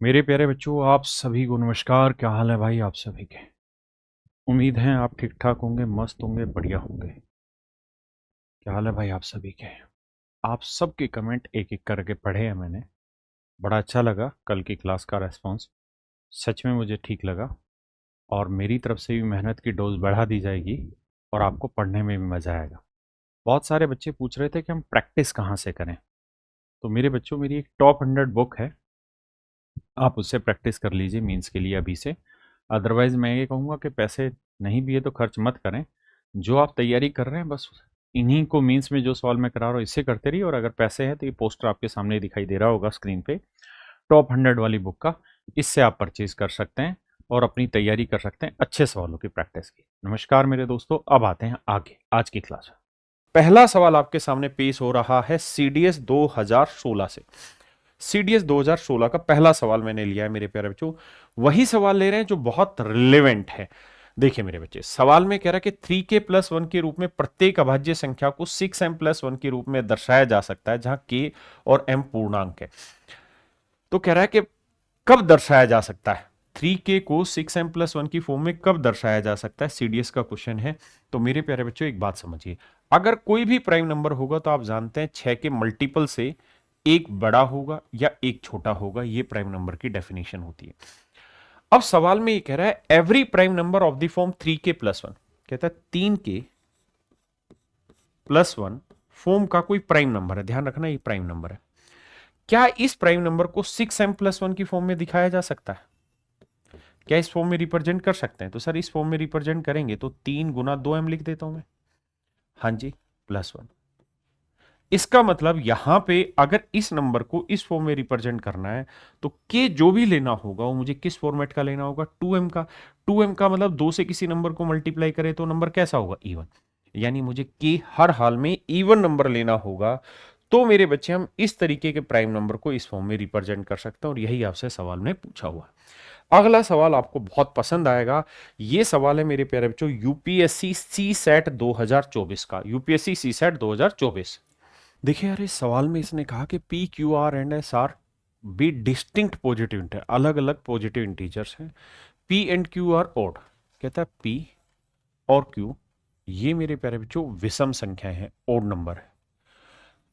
मेरे प्यारे बच्चों, आप सभी को नमस्कार। क्या हाल है भाई आप सभी के? उम्मीद है आप ठीक ठाक होंगे, मस्त होंगे, बढ़िया होंगे। क्या हाल है भाई आप सभी के? आप सबके कमेंट एक एक करके पढ़े हैं मैंने। बड़ा अच्छा लगा कल की क्लास का रेस्पॉन्स। सच में मुझे ठीक लगा। और मेरी तरफ से भी मेहनत की डोज बढ़ा दी जाएगी और आपको पढ़ने में भी मज़ा आएगा। बहुत सारे बच्चे पूछ रहे थे कि हम प्रैक्टिस कहाँ से करें। तो मेरे बच्चों, मेरी एक टॉप 100 बुक है, आप उससे प्रैक्टिस कर लीजिए मीन्स के लिए अभी से। अदरवाइज़ मैं ये कहूँगा कि पैसे नहीं भी है तो खर्च मत करें। जो आप तैयारी कर रहे हैं बस इन्हीं को, मीन्स में जो सवाल मैं करा रहा हूँ इससे करते रहिए। और अगर पैसे हैं तो ये पोस्टर आपके सामने दिखाई दे रहा होगा स्क्रीन पे, टॉप 100 वाली बुक का। इससे आप परचेज कर सकते हैं और अपनी तैयारी कर सकते हैं अच्छे सवालों की प्रैक्टिस की। नमस्कार मेरे दोस्तों, अब आते हैं आगे आज की क्लास में। पहला सवाल आपके सामने पेश हो रहा है सीडीएस 2016 से। सीडीएस 2016 का पहला सवाल मैंने लिया है मेरे प्यारे बच्चों। वही सवाल ले रहे हैं जो बहुत रिलेवेंट है। देखिए मेरे बच्चे, सवाल में कह रहा है कि 3k+1 के रूप में प्रत्येक अभाज्य संख्या को 6m+1 के रूप में दर्शाया जा सकता है, जहां k और m पूर्णांक है। तो कह रहा है कि कब दर्शाया जा सकता है 3k को 6m+1 की फॉर्म में कब दर्शाया जा सकता है, सीडीएस का क्वेश्चन है। तो मेरे प्यारे बच्चों एक बात समझिए, अगर कोई भी प्राइम नंबर होगा तो आप जानते हैं 6 के मल्टीपल से एक बड़ा होगा या एक छोटा होगा, ये प्राइम नंबर की डेफिनेशन होती है। अब सवाल में ये कह रहा है every prime number of the form 3k+1, कहता है 3k+1 फॉर्म का कोई प्राइम नंबर है, ध्यान रखना ये प्राइम नंबर है। क्या इस प्राइम नंबर को 6m+1 की फॉर्म में दिखाया जा सकता है? क्या इस फॉर्म में रिप्रेजेंट कर सकते हैं? तो सर इस फॉर्म में रिप्रेजेंट करेंगे तो 3 × 2m लिख देता हूं मैं। हाँ जी, +1। इसका मतलब यहां पे अगर इस नंबर को इस फॉर्म में रिप्रेजेंट करना है तो के जो भी लेना होगा वो मुझे किस फॉर्मेट का लेना होगा, 2m का। 2m का मतलब 2 से किसी नंबर को मल्टीप्लाई करे तो नंबर कैसा होगा, इवन। यानी मुझे के हर हाल में इवन नंबर लेना होगा। तो मेरे बच्चे हम इस तरीके के प्राइम नंबर को इस फॉर्म में रिप्रेजेंट कर सकते हैं और यही आपसे सवाल में पूछा हुआ है। अगला सवाल आपको बहुत पसंद आएगा। ये सवाल है मेरे प्यारे बच्चों यूपीएससी सी सेट 2024 का, यूपीएससी सी सेट 2024। देखिए यार, इस सवाल में इसने कहा कि P Q R and S are be distinct positive integer, अलग अलग पॉजिटिव इंटीजर्स हैं। P and Q are odd, कहता है पी और क्यू ये मेरे प्यारे बच्चों विषम संख्याएं हैं, ओड नंबर है।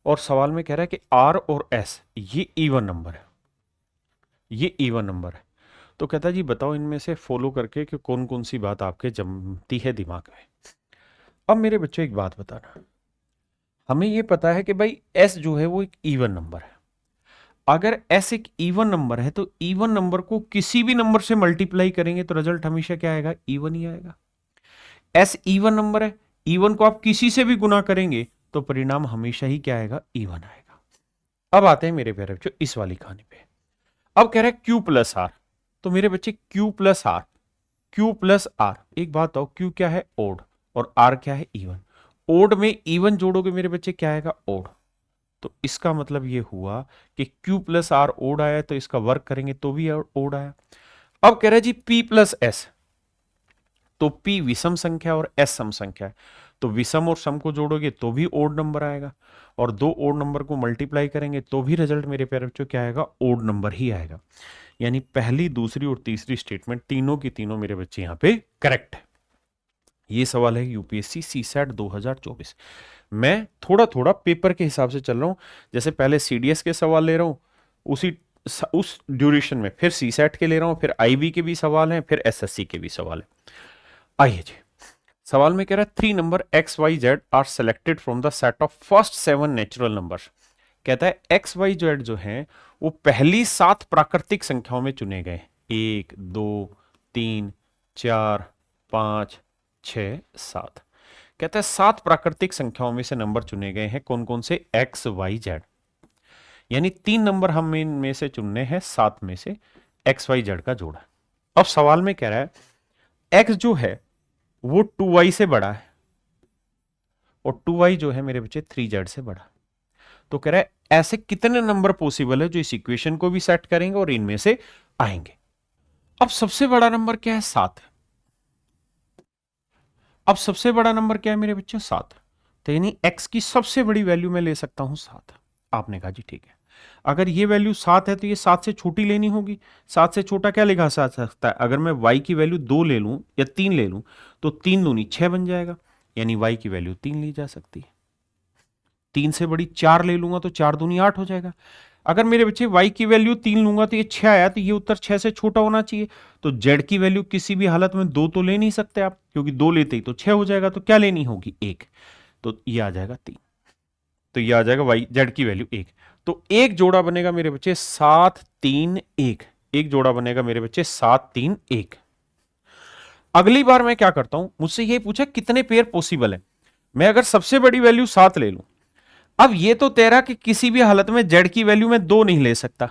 और सवाल में कह रहा है कि आर और एस ये इवन नंबर है, ये इवन नंबर है। तो कहता है जी बताओ इनमें से फॉलो करके कि कौन कौन सी बात आपके जमती है दिमाग में। अब मेरे बच्चों एक बात बताना, हमें ये पता है कि भाई एस जो है वो एक इवन नंबर है। अगर एस एक इवन नंबर है तो इवन नंबर को किसी भी नंबर से मल्टीप्लाई करेंगे तो रिजल्ट हमेशा क्या आएगा, इवन ही आएगा। एस इवन नंबर है, इवन को आप किसी से भी गुना करेंगे तो परिणाम हमेशा ही क्या आएगा, इवन आएगा। अब आते हैं मेरे प्यारे बच्चों इस वाली कहानी पे। अब कह रहा है Q+R, तो मेरे बच्चे Q+R, Q+R, एक बात बताओ Q क्या है, ओड, और R क्या है, इवन। ओड में इवन जोड़ोगे मेरे बच्चे क्या आएगा, ओड। तो इसका मतलब ये हुआ कि Q+R ओड आया तो इसका वर्क करेंगे तो भी ओड आया। अब कह रहा है जी P+S, तो P विषम संख्या और S सम संख्या है, तो विषम और सम को जोड़ोगे तो भी ओड नंबर आएगा, और दो ओड नंबर को मल्टीप्लाई करेंगे तो भी रिजल्ट मेरे प्यारे बच्चों क्या आएगा, ओड नंबर ही आएगा। यानी पहली, दूसरी और तीसरी स्टेटमेंट तीनों की तीनों मेरे बच्चे यहां पे करेक्ट है। ये सवाल है यूपीएससी सी सेट 2024। मैं थोड़ा थोड़ा पेपर के हिसाब से चल रहा हूं, जैसे पहले सीडीएस के सवाल ले रहा हूं उसी उस ड्यूरेशन में, फिर सी सेट के ले रहा हूं, फिर आईबी के भी सवाल हैं, फिर एसएससी के भी सवाल है। आइए जी, सवाल में कह रहा है 3 number X Y Z are selected from the set of first 7 natural numbers. कहता है एक्स वाई जेड जो है वो पहली 7 प्राकृतिक संख्याओं में चुने गए, 1 2 3 4 5 6 7। कहता है 7 प्राकृतिक संख्याओं में से नंबर चुने गए हैं, कौन कौन से, एक्स वाई जेड। यानी 3 नंबर हम इनमें से चुनने हैं, 7 में से एक्स वाई जेड का जोड़ा। अब सवाल में कह रहा है एक्स जो है वो 2y से बड़ा है और 2y जो है मेरे बच्चे 3z से बड़ा। तो कह रहा है ऐसे कितने नंबर पॉसिबल है जो इस इक्वेशन को भी सेट करेंगे और इनमें से आएंगे। अब सबसे बड़ा नंबर क्या है, 7। अब सबसे बड़ा नंबर क्या है मेरे बच्चों, 7। तो यानी x की सबसे बड़ी वैल्यू मैं ले सकता हूं 7। आपने कहा जी ठीक है। अगर ये वैल्यू 7 है तो ये 7 से छोटी लेनी होगी। 7 से छोटा क्या लिखा जा सकता है? अगर मैं y की वैल्यू 2 ले लूं या 3 ले लूं तो 3 दूनी 6 बन जाएगा, यानी y की वैल्यू 3 ली जा सकती है। 3 से बड़ी 4 ले लूंगा तो 4 दूनी 8 हो जाएगा। अगर मेरे बच्चे y की वैल्यू 3 लूंगा तो ये 6 आया, तो ये उत्तर 6 से छोटा होना चाहिए। तो z की वैल्यू किसी भी हालत में 2 तो ले नहीं सकते आप, क्योंकि 2 लेते ही तो 6 हो जाएगा, तो क्या लेनी होगी? 1। तो ये आ जाएगा 3। तो ये आ जाएगा y z की वैल्यू 1। तो एक जोड़ा बनेगा मेरे बच्चे 7 3 1। एक जोड़ा बनेगा मेरे बच्चे 7 3 1। अगली बार मैं क्या करता हूं, मुझसे ये पूछा कितने पेयर पॉसिबल है। मैं अगर सबसे बड़ी वैल्यू 7 ले लूं, अब ये तो तेरा कि किसी भी हालत में z की वैल्यू में 2 नहीं ले सकता,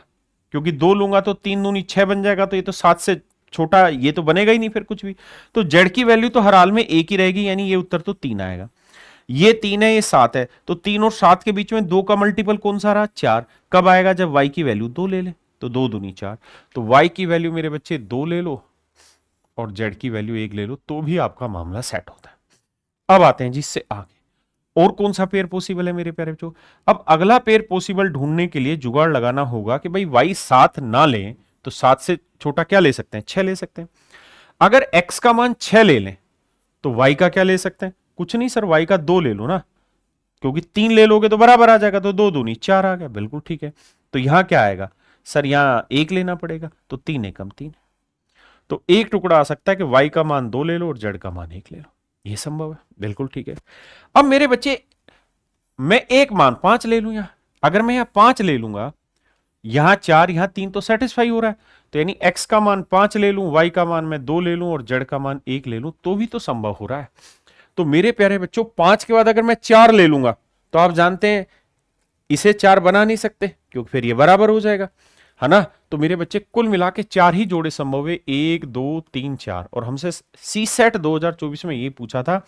क्योंकि 2 लूंगा तो 3 दूनी 6 बन जाएगा, तो ये तो 7 से छोटा ये तो बनेगा ही नहीं फिर कुछ भी। तो z की वैल्यू तो हर हाल में 1 ही रहेगी, यानी ये उत्तर तो 3 आएगा। ये 3 है, ये 7 है, तो 3 और 7 के बीच में 2 का मल्टीपल कौन सा रहा? 4। कब आएगा? जब y की वैल्यू 2 ले ले, तो 2 दूनी 4। तो y की वैल्यू मेरे बच्चे 2 ले लो और z की वैल्यू 1 ले लो, तो भी आपका मामला सेट होता है। अब आते हैं जिससे आगे, और कौन सा पेयर पॉसिबल है मेरे प्यारे बच्चों? अब अगला पेयर पॉसिबल ढूंढने के लिए जुगाड़ लगाना होगा कि भाई y 7 ना लें तो 7 से छोटा क्या ले सकते हैं? 6 ले सकते हैं। अगर x का मान 6 ले लें तो y का क्या ले सकते हैं? कुछ नहीं सर, y का 2 ले लो ना, क्योंकि 3 ले लोगे तो बराबर आ जाएगा, तो 2 दूनी 4 आ गया। बिल्कुल ठीक है। तो यहां क्या आएगा सर? यहां 1 लेना पड़ेगा, तो 3 एकम 3। तो एक टुकड़ा आ सकता है कि y का मान 2 ले लो और z का मान 1 ले लो, यह संभव है। बिल्कुल ठीक है। अब मेरे बच्चे मैं एक मान 5 ले लूं, यहां अगर मैं यहां 5 ले लूंगा, यहां 4 यहां 3 तो सेटिस्फाई हो रहा है, तो यानी x का मान 5 ले लूं, y का मान मैं 2 ले लूं और z का मान 1 ले लूं, तो भी तो संभव हो रहा है। तो मेरे प्यारे बच्चों 5 के बाद अगर मैं 4 ले लूंगा तो आप जानते हैं इसे 4 बना नहीं सकते, क्योंकि फिर ये बराबर हो जाएगा, है ना। तो मेरे बच्चे कुल मिला के 4 ही जोड़े संभव है, 1 2 3 4। और हमसे सी सेट 2024 में ये पूछा था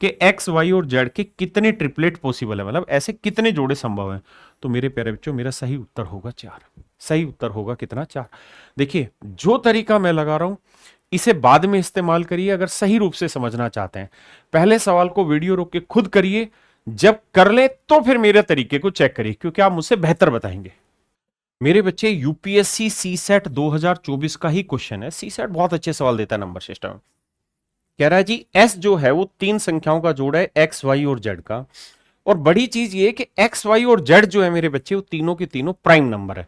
कि x y और z के कितने ट्रिपलेट पॉसिबल है, मतलब ऐसे कितने जोड़े संभव हैं। तो मेरे प्यारे बच्चों मेरा सही उत्तर होगा 4। सही उत्तर होगा कितना? 4। देखिए जो तरीका मैं लगा रहा हूं इसे बाद में इस्तेमाल करिए अगर सही रूप से समझना चाहते हैं। पहले सवाल को वीडियो रोक के खुद करिए, जब कर ले तो फिर मेरे तरीके को चेक करिए, क्योंकि आप मुझसे बेहतर बताएंगे। मेरे बच्चे यूपीएससी सी सेट 2024 का ही क्वेश्चन है। सी सेट बहुत अच्छे सवाल देता है नंबर सिस्टम में। कह रहा है जी एस जो है वो 3 संख्याओं का जोड़ है, एक्स वाई और जेड का। और बड़ी चीज ये कि एक्स वाई और जेड जो है मेरे बच्चे वो तीनों के तीनों प्राइम नंबर है,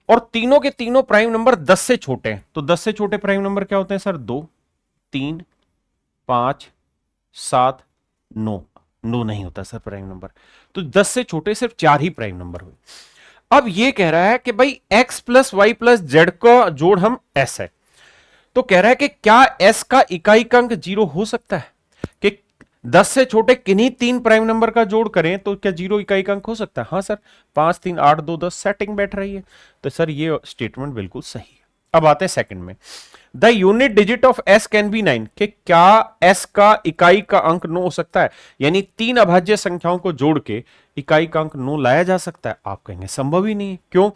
और तीनों के तीनों प्राइम नंबर 10 से छोटे हैं। तो 10 से छोटे प्राइम नंबर क्या होते हैं सर? 2 3 5 7 9। 9 नहीं होता सर प्राइम नंबर। तो 10 से छोटे सिर्फ 4 ही प्राइम नंबर हुए। अब ये कह रहा है कि भाई x plus Y plus Z का जोड़ हम s है, तो कह रहा है कि क्या s का इकाई अंक 0 हो सकता है? कि 10 से छोटे किन्हीं 3 प्राइम नंबर का जोड़ करें तो क्या 0 इकाई अंक हो सकता है? हाँ सर, 5 3 8 2 10 सेटिंग बैठ रही है। तो सर ये स्टेटमेंट बिल्कुल सही है। अब आते हैं सेकंड में, the unit digit of s can be 9। कि क्या s का इकाई का अंक 9 हो सकता है? यानी 3 अभाज्य संख्याओं को जोड़ के इकाई का अंक 9 लाया जा सकता है? आप कहेंगे संभव ही नहीं है। क्यों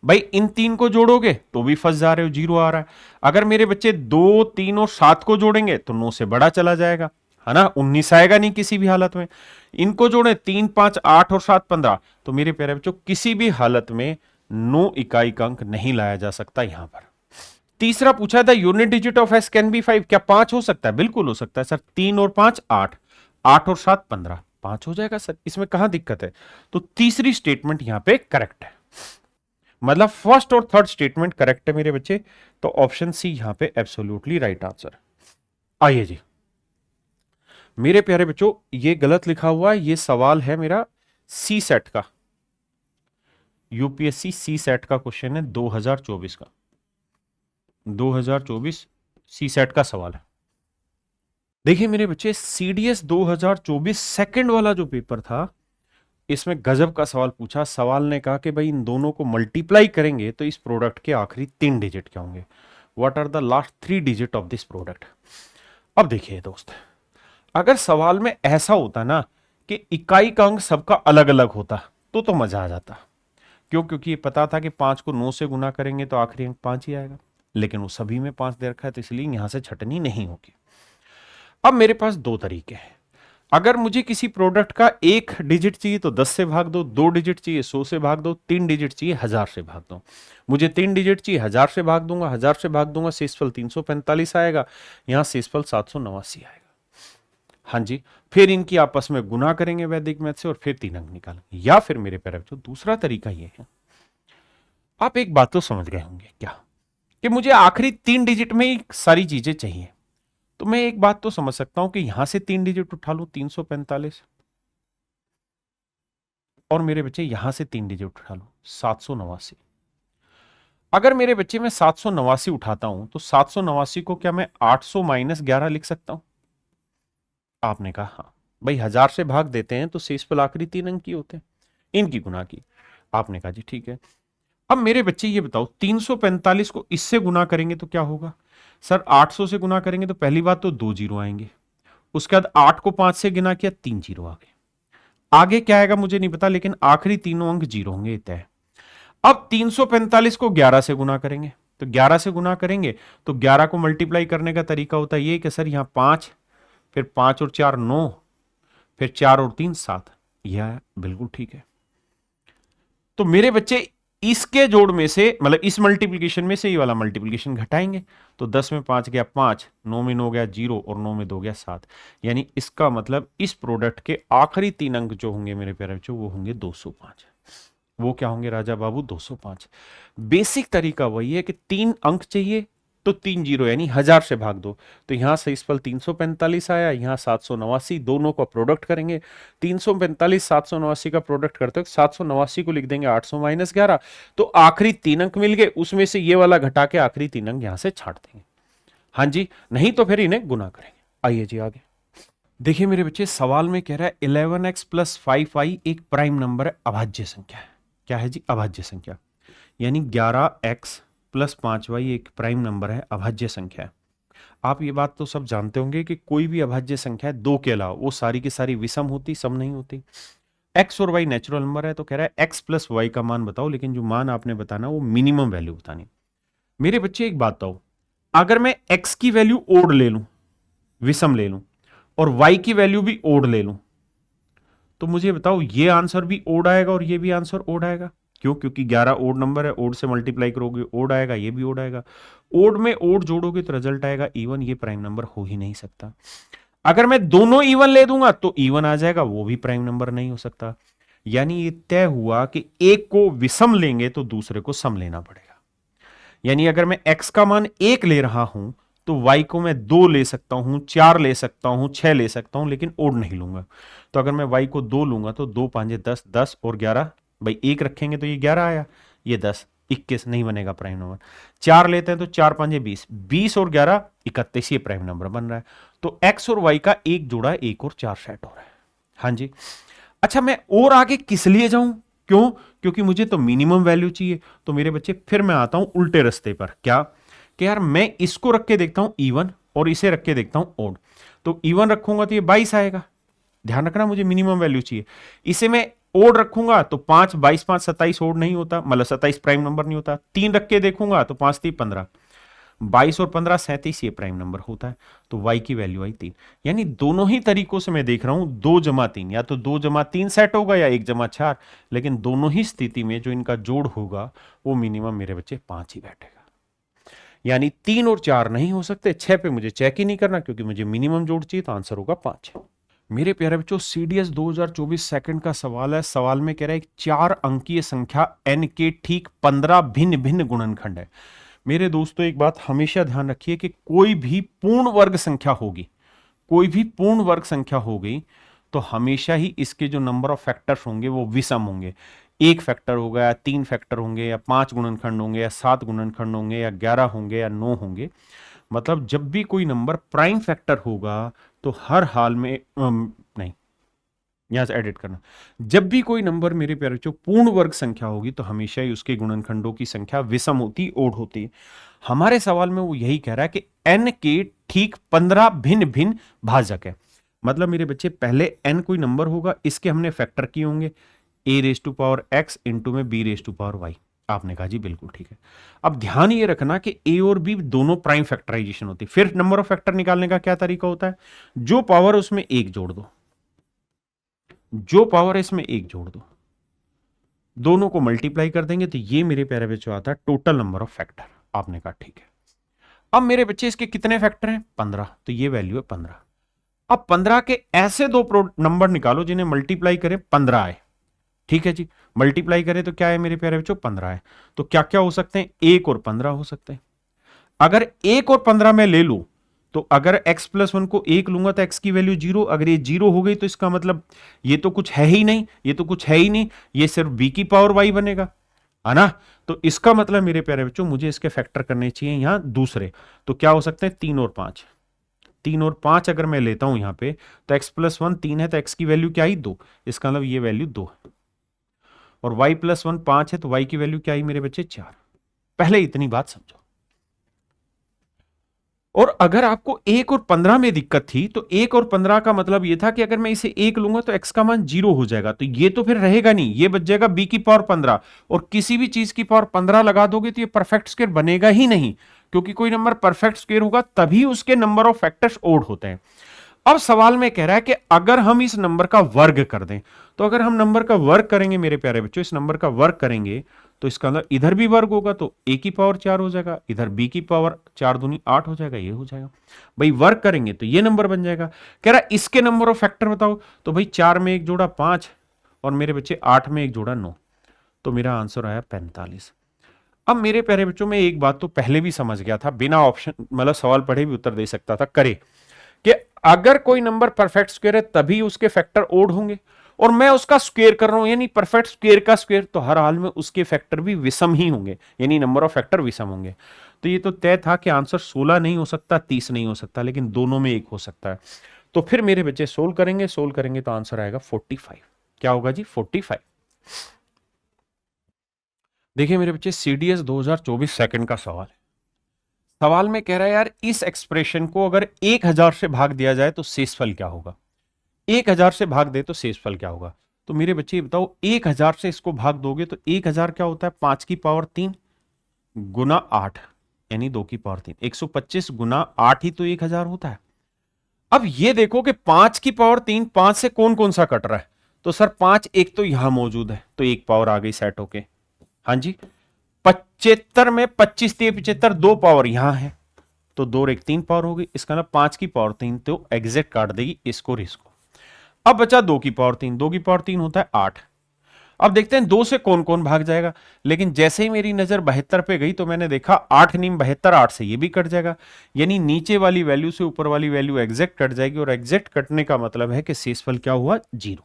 भाई? इन 3 को जोड़ोगे तो भी फंस जा रहे हो, 0 आ रहा है। अगर मेरे बच्चे 2 3 और 7 को जोड़ेंगे तो 9 से बड़ा चला जाएगा, है ना, 19 आएगा नहीं किसी भी हालत में। इनको जोड़े 3 5 8 और 7 15, तो मेरे प्यारे बच्चों किसी भी हालत में 9 इकाई का अंक नहीं लाया जा सकता। यहां पर तीसरा पूछा है the unit digit of s can be 5। क्या 5 हो सकता है? बिल्कुल हो सकता है सर। 3 और 5 8, 8 और 7 15, 5 हो जाएगा सर, इसमें कहां दिक्कत है? तो तीसरी स्टेटमेंट यहां पे करेक्ट है, मतलब फर्स्ट और थर्ड स्टेटमेंट करेक्ट है मेरे बच्चे। तो ऑप्शन सी यहां पे एब्सोल्युटली राइट आंसर। आइए जी मेरे प्यारे बच्चों, ये गलत लिखा हुआ है, ये सवाल है मेरा सी सेट का, यूपीएससी सी सेट का क्वेश्चन है 2024 का। 2024 सी सेट का सवाल है। देखिए मेरे बच्चे सीडीएस 2024 सेकंड वाला जो पेपर था, इसमें गजब का सवाल पूछा। सवाल ने कहा कि भाई इन दोनों को मल्टीप्लाई करेंगे तो इस प्रोडक्ट के आखिरी 3 डिजिट क्या होंगे? What are the last 3 digit of this product? अब देखिए दोस्त, अगर सवाल में ऐसा होता ना कि इकाई का अंक सबका अलग अलग होता तो मजा आ जाता। क्यों? क्योंकि ये पता था कि 5 को 9 से गुना करेंगे तो आखिरी अंक 5 ही आएगा, लेकिन वो सभी में 5 दे रखा है, तो इसलिए यहां से छटनी नहीं होगी। अब मेरे पास 2 तरीके हैं। अगर मुझे किसी प्रोडक्ट का 1 डिजिट चाहिए तो 10 से भाग दो, 2 डिजिट चाहिए 100 से भाग दो, 3 डिजिट चाहिए 1000 से भाग दो। मुझे 3 डिजिट चाहिए 1000 से भाग दूंगा, 1000 से भाग दूंगा, शेषफल 345 आएगा, यहां शेषफल 789 आएगा। हाँ जी, फिर इनकी आपस में गुना करेंगे वैदिक मैथ से और फिर 3 अंक निकालेंगे। या फिर मेरे प्यारे बच्चों दूसरा तरीका ये है, आप एक बात तो समझ गए होंगे क्या, कि मुझे आखिरी 3 डिजिट में ही सारी चीजें चाहिए। तो मैं एक बात तो समझ सकता हूं कि यहां से 3 डिजिट उठा लूं 345, और मेरे बच्चे यहां से 3 डिजिट उठा लूं 789। अगर मेरे बच्चे में 789 उठाता हूं तो 789 को क्या मैं 800 माइनस 11 लिख सकता हूं? आपने कहा हाँ भाई, 1000 से भाग देते हैं तो शेषफल आखिरी 3 अंक की होते हैं, इनकी गुना की। आपने कहा जी ठीक है। अब मेरे बच्चे ये बताओ 345 को इससे गुना करेंगे तो क्या होगा? सर 800 से गुना करेंगे तो पहली बात तो 2 जीरो आएंगे, उसके बाद 8 को 5 से गुना किया 3 जीरो आ गए। आगे क्या आएगा मुझे नहीं पता, लेकिन आखिरी तीनों अंक जीरो होंगे तय। अब 345 को 11 से गुना करेंगे, तो 11 से गुना करेंगे तो 11 को मल्टीप्लाई करने का तरीका होता है ये कि सर यहां 5, फिर 5 और 4 9, फिर 4 और 3 7, यह आया, बिल्कुल ठीक है। तो मेरे बच्चे इसके जोड़ में से, मतलब इस मल्टीप्लिकेशन में से ये वाला मल्टीप्लिकेशन घटाएंगे, तो 10 में 5 गया 5, 9 में 9 गया 0 और 9 में 2 गया 7। यानी इसका मतलब इस प्रोडक्ट के आखिरी 3 अंक जो होंगे मेरे प्यारे बच्चों वो होंगे 205। वो क्या होंगे राजा बाबू? 205। बेसिक तरीका वही है कि 3 अंक चाहिए तो 3 जीरो यानी 1000 से भाग दो, तो यहां से इस पल 345 आया, यहां 789, दोनों का प्रोडक्ट करेंगे। 345 789 का प्रोडक्ट करते हो 789 को लिख देंगे 800 माइनस 11, तो आखिरी 3 अंक मिल गए, उसमें से ये वाला घटा के आखिरी 3 अंक यहां से छाट देंगे। हाँ जी, नहीं तो फिर इन्हें गुना करेंगे। आइए जी आगे देखिए मेरे बच्चे, सवाल में कह रहा है 11x प्लस 5y एक प्राइम नंबर है, अभाज्य संख्या है। क्या है जी? अभाज्य संख्या। यानी 11x प्लस 5y एक प्राइम नंबर है, अभाज्य संख्या है। आप ये बात तो सब जानते होंगे कि कोई भी अभाज्य संख्या है दो के अलावा वो सारी की सारी विषम होती, सम नहीं होती। x और y नेचुरल नंबर है, तो कह रहा है x प्लस y का मान बताओ, लेकिन जो मान आपने बताना वो मिनिमम वैल्यू बतानी। मेरे बच्चे एक बात बताओ, अगर मैं x की वैल्यू ओड ले लूं, विषम ले लूं, और y की वैल्यू भी ओड ले लूं, तो मुझे बताओ ये आंसर भी ओड आएगा और ये भी आंसर ओड आएगा। क्यों? क्योंकि 11 ओड नंबर है, ओड से मल्टीप्लाई करोगे ओड आएगा, ये भी ओड आएगा। ओड में ओड जोड़ोगे तो रिजल्ट आएगा इवन, ये प्राइम नंबर हो ही नहीं सकता। अगर मैं दोनों इवन ले दूंगा तो इवन आ जाएगा, वो भी प्राइम नंबर नहीं हो सकता। यानी ये तय हुआ कि एक को विषम लेंगे तो दूसरे को सम लेना पड़ेगा। यानी अगर मैं x का मान 1 ले रहा हूं तो y को मैं 2 ले सकता हूं, 4 ले सकता हूं, 6 ले सकता हूं, लेकिन ओड नहीं लूंगा। तो अगर मैं y को 2 लूंगा तो 2 5 10, 10 और 11, भाई 1 रखेंगे तो ये 11 आया, ये 10, 21 नहीं बनेगा प्राइम नंबर। 4 लेते हैं तो 4 5 20, 20 और 11 31, ये प्राइम नंबर बन रहा है। तो x और y का एक जोड़ा 1 और 4 सेट हो रहा है। हाँ जी। अच्छा, मैं और आगे किस लिए जाऊं? क्यों? क्योंकि मुझे तो मिनिमम वैल्यू चाहिए। तो मेरे बच्चे फिर मैं आता हूं उल्टे रास्ते पर। क्या कि यार मैं इसको रख के देखता हूं इवन और इसे रख के देखता हूं ओड। तो इवन रखूंगा तो ये 22 आएगा, ध्यान रखना मुझे मिनिमम वैल्यू चाहिए। इसे मैं ओड रखूंगा तो 5 22 5 27 ओड नहीं होता, मतलब 27 प्राइम नंबर नहीं होता। 3 रख के देखूंगा तो 5 3 15, 22 और 15 37, ये प्राइम नंबर होता है। तो y की वैल्यू आई 3। यानी दोनों ही तरीकों से मैं देख रहा हूं 2 जमा 3, या तो 2 जमा 3 सेट होगा या 1 जमा 4, लेकिन दोनों ही स्थिति में जो इनका जोड़ होगा वो मिनिमम मेरे बच्चे 5 ही बैठेगा। यानी 3 और 4 नहीं हो सकते। 6 पे मुझे चेक ही नहीं करना क्योंकि मुझे मिनिमम जोड़ चाहिए, तो आंसर होगा 5। मेरे प्यारे बच्चों, सीडीएस 2024 सेकंड का सवाल है। सवाल में कह रहा है 4 अंकीय संख्या n के ठीक 15 भिन्न भिन्न गुणनखंड है। मेरे दोस्तों एक बात हमेशा ध्यान रखिए कि कोई भी पूर्ण वर्ग संख्या होगी, कोई भी पूर्ण वर्ग संख्या हो गई तो हमेशा ही इसके जो नंबर ऑफ फैक्टर्स होंगे वो विषम होंगे। 1 फैक्टर होगा या 3 फैक्टर होंगे या 5 गुणनखंड होंगे या 7 गुणनखंड होंगे या 11 होंगे या 9 होंगे। मतलब जब भी कोई नंबर प्राइम फैक्टर होगा तो हर हाल में नहीं, यहां से एडिट करना, जब भी कोई नंबर मेरे प्यारे बच्चों पूर्ण वर्ग संख्या होगी तो हमेशा ही उसके गुणनखंडों की संख्या विषम होती, ओड होती है। हमारे सवाल में वो यही कह रहा है कि n के ठीक 15 भिन्न भिन्न भाजक है। मतलब मेरे बच्चे पहले n कोई नंबर होगा, इसके हमने फैक्टर किए होंगे, a⁻x इंटू में b⁻y। आपने कहा जी बिल्कुल ठीक है। अब ध्यान ये रखना कि a और b दोनों प्राइम फैक्टराइजेशन होती है। फिर नंबर ऑफ फैक्टर निकालने का क्या तरीका होता है? जो पावर उसमें 1 जोड़ दो, जो पावर है इसमें एक जोड़ दो, दोनों को मल्टीप्लाई कर देंगे तो ये मेरे प्यारे बच्चों आता है टोटल नंबर ऑफ फैक्टर। आपने कहा ठीक है। अब मेरे बच्चे इसके कितने फैक्टर हैं? 15, तो ये वैल्यू है 15। अब 15 के ऐसे दो नंबर निकालो जिन्हें मल्टीप्लाई करें 15 आए। ठीक है जी, मल्टीप्लाई करें तो क्या है मेरे प्यारे बच्चों? 15 है। तो क्या क्या हो सकते हैं? 1 और 15 हो सकते हैं। अगर 1 और 15 मैं ले लूं तो अगर x प्लस 1 को 1 लूंगा तो x की वैल्यू 0। अगर ये 0 हो गई तो इसका मतलब ये तो कुछ है ही नहीं, ये तो कुछ है ही नहीं, ये सिर्फ b की पावर y बनेगा, है ना। तो इसका मतलब मेरे प्यारे बच्चों मुझे इसके फैक्टर करने चाहिए यहां दूसरे। तो क्या हो सकते हैं? 3 और 5। 3 और 5 अगर मैं लेता हूं यहां पे तो x प्लस 1 3 है तो x की वैल्यू क्या आई? 2। इसका मतलब ये वैल्यू 2 है। और y प्लस 1 5 है तो y की वैल्यू क्या आई मेरे बच्चे? 4। पहले इतनी बात समझो। और अगर आपको 1 और 15 में दिक्कत थी तो 1 और 15 का मतलब यह था कि अगर मैं इसे 1 लूंगा तो x का मान 0 हो जाएगा, तो ये तो फिर रहेगा नहीं, ये बच जाएगा b की पावर 15। और किसी भी चीज की पावर 15 लगा दोगे तो ये परफेक्ट स्क्वायर बनेगा ही नहीं, क्योंकि कोई नंबर परफेक्ट स्क्वायर होगा तभी उसके नंबर ऑफ फैक्टर्स ओड होते हैं। अब सवाल में कह रहा है कि अगर हम इस नंबर का वर्ग कर दें, तो अगर हम नंबर का वर्ग करेंगे मेरे प्यारे बच्चों, इस नंबर का वर्ग करेंगे तो इसका मतलब इधर भी वर्ग होगा तो a की पावर 4 हो जाएगा, इधर b की पावर 4 दूनी 8 हो जाएगा, ये हो जाएगा। भाई वर्ग करेंगे तो ये नंबर बन जाएगा। कह रहा इसके नंबर ऑफ फैक्टर बताओ, तो भाई 4 में एक जोड़ा 5 और मेरे बच्चे 8 में एक जोड़ा 9, तो मेरा आंसर आया 45। अब मेरे प्यारे बच्चों में एक बात तो पहले भी समझ गया था, बिना ऑप्शन मतलब सवाल पढ़े भी उत्तर दे सकता था, करे कि अगर कोई नंबर परफेक्ट स्क्वायर है तभी उसके फैक्टर ओड होंगे, और मैं उसका स्क्वायर कर रहा हूं यानी परफेक्ट स्क्वायर का स्क्वायर, तो हर हाल में उसके फैक्टर भी विषम ही होंगे, यानी नंबर ऑफ फैक्टर विषम होंगे। तो ये तो तय था कि आंसर 16 नहीं हो सकता, 30 नहीं हो सकता, लेकिन दोनों में एक हो सकता है। तो फिर मेरे बच्चे सोल्व करेंगे तो आंसर आएगा 45। क्या होगा जी? 45। देखिए मेरे बच्चे सीडीएस 2024 सेकंड का सवाल है। सवाल में कह रहा है यार इस एक्सप्रेशन को अगर 1000 से भाग दिया जाए तो शेषफल क्या होगा? 1000 से भाग दे तो शेषफल क्या होगा? तो मेरे बच्चे बताओ 1000 से इसको भाग दोगे तो 1000 क्या होता है? 5 की पावर 3 गुना 8 यानी 2 की पावर 3, 125 गुना 8 ही तो 1000 होता है। अब ये देखो कि 5 की पावर 3, 5 से कौन कौन सा कट रहा है? तो सर 5 एक तो यहां मौजूद है तो एक पावर आ गई सेट होके। हाँ जी, 75 में 25 3 75, 2 पावर यहां है तो 2 और 1 3 पावर होगी। इसका मतलब 5 की पावर 3 तो एग्जैक्ट काट देगी इसको और इसको। अब बचा 2 की पावर 3, 2 की पावर 3 होता है 8। अब देखते हैं 2 से कौन कौन भाग जाएगा, लेकिन जैसे ही मेरी नजर 72 पे गई तो मैंने देखा 8 नीम 72, 8 से ये भी कट जाएगा, यानी नीचे वाली वैल्यू से ऊपर वाली वैल्यू एग्जैक्ट कट जाएगी, और एग्जैक्ट कटने का मतलब है कि शेषफल क्या हुआ? 0।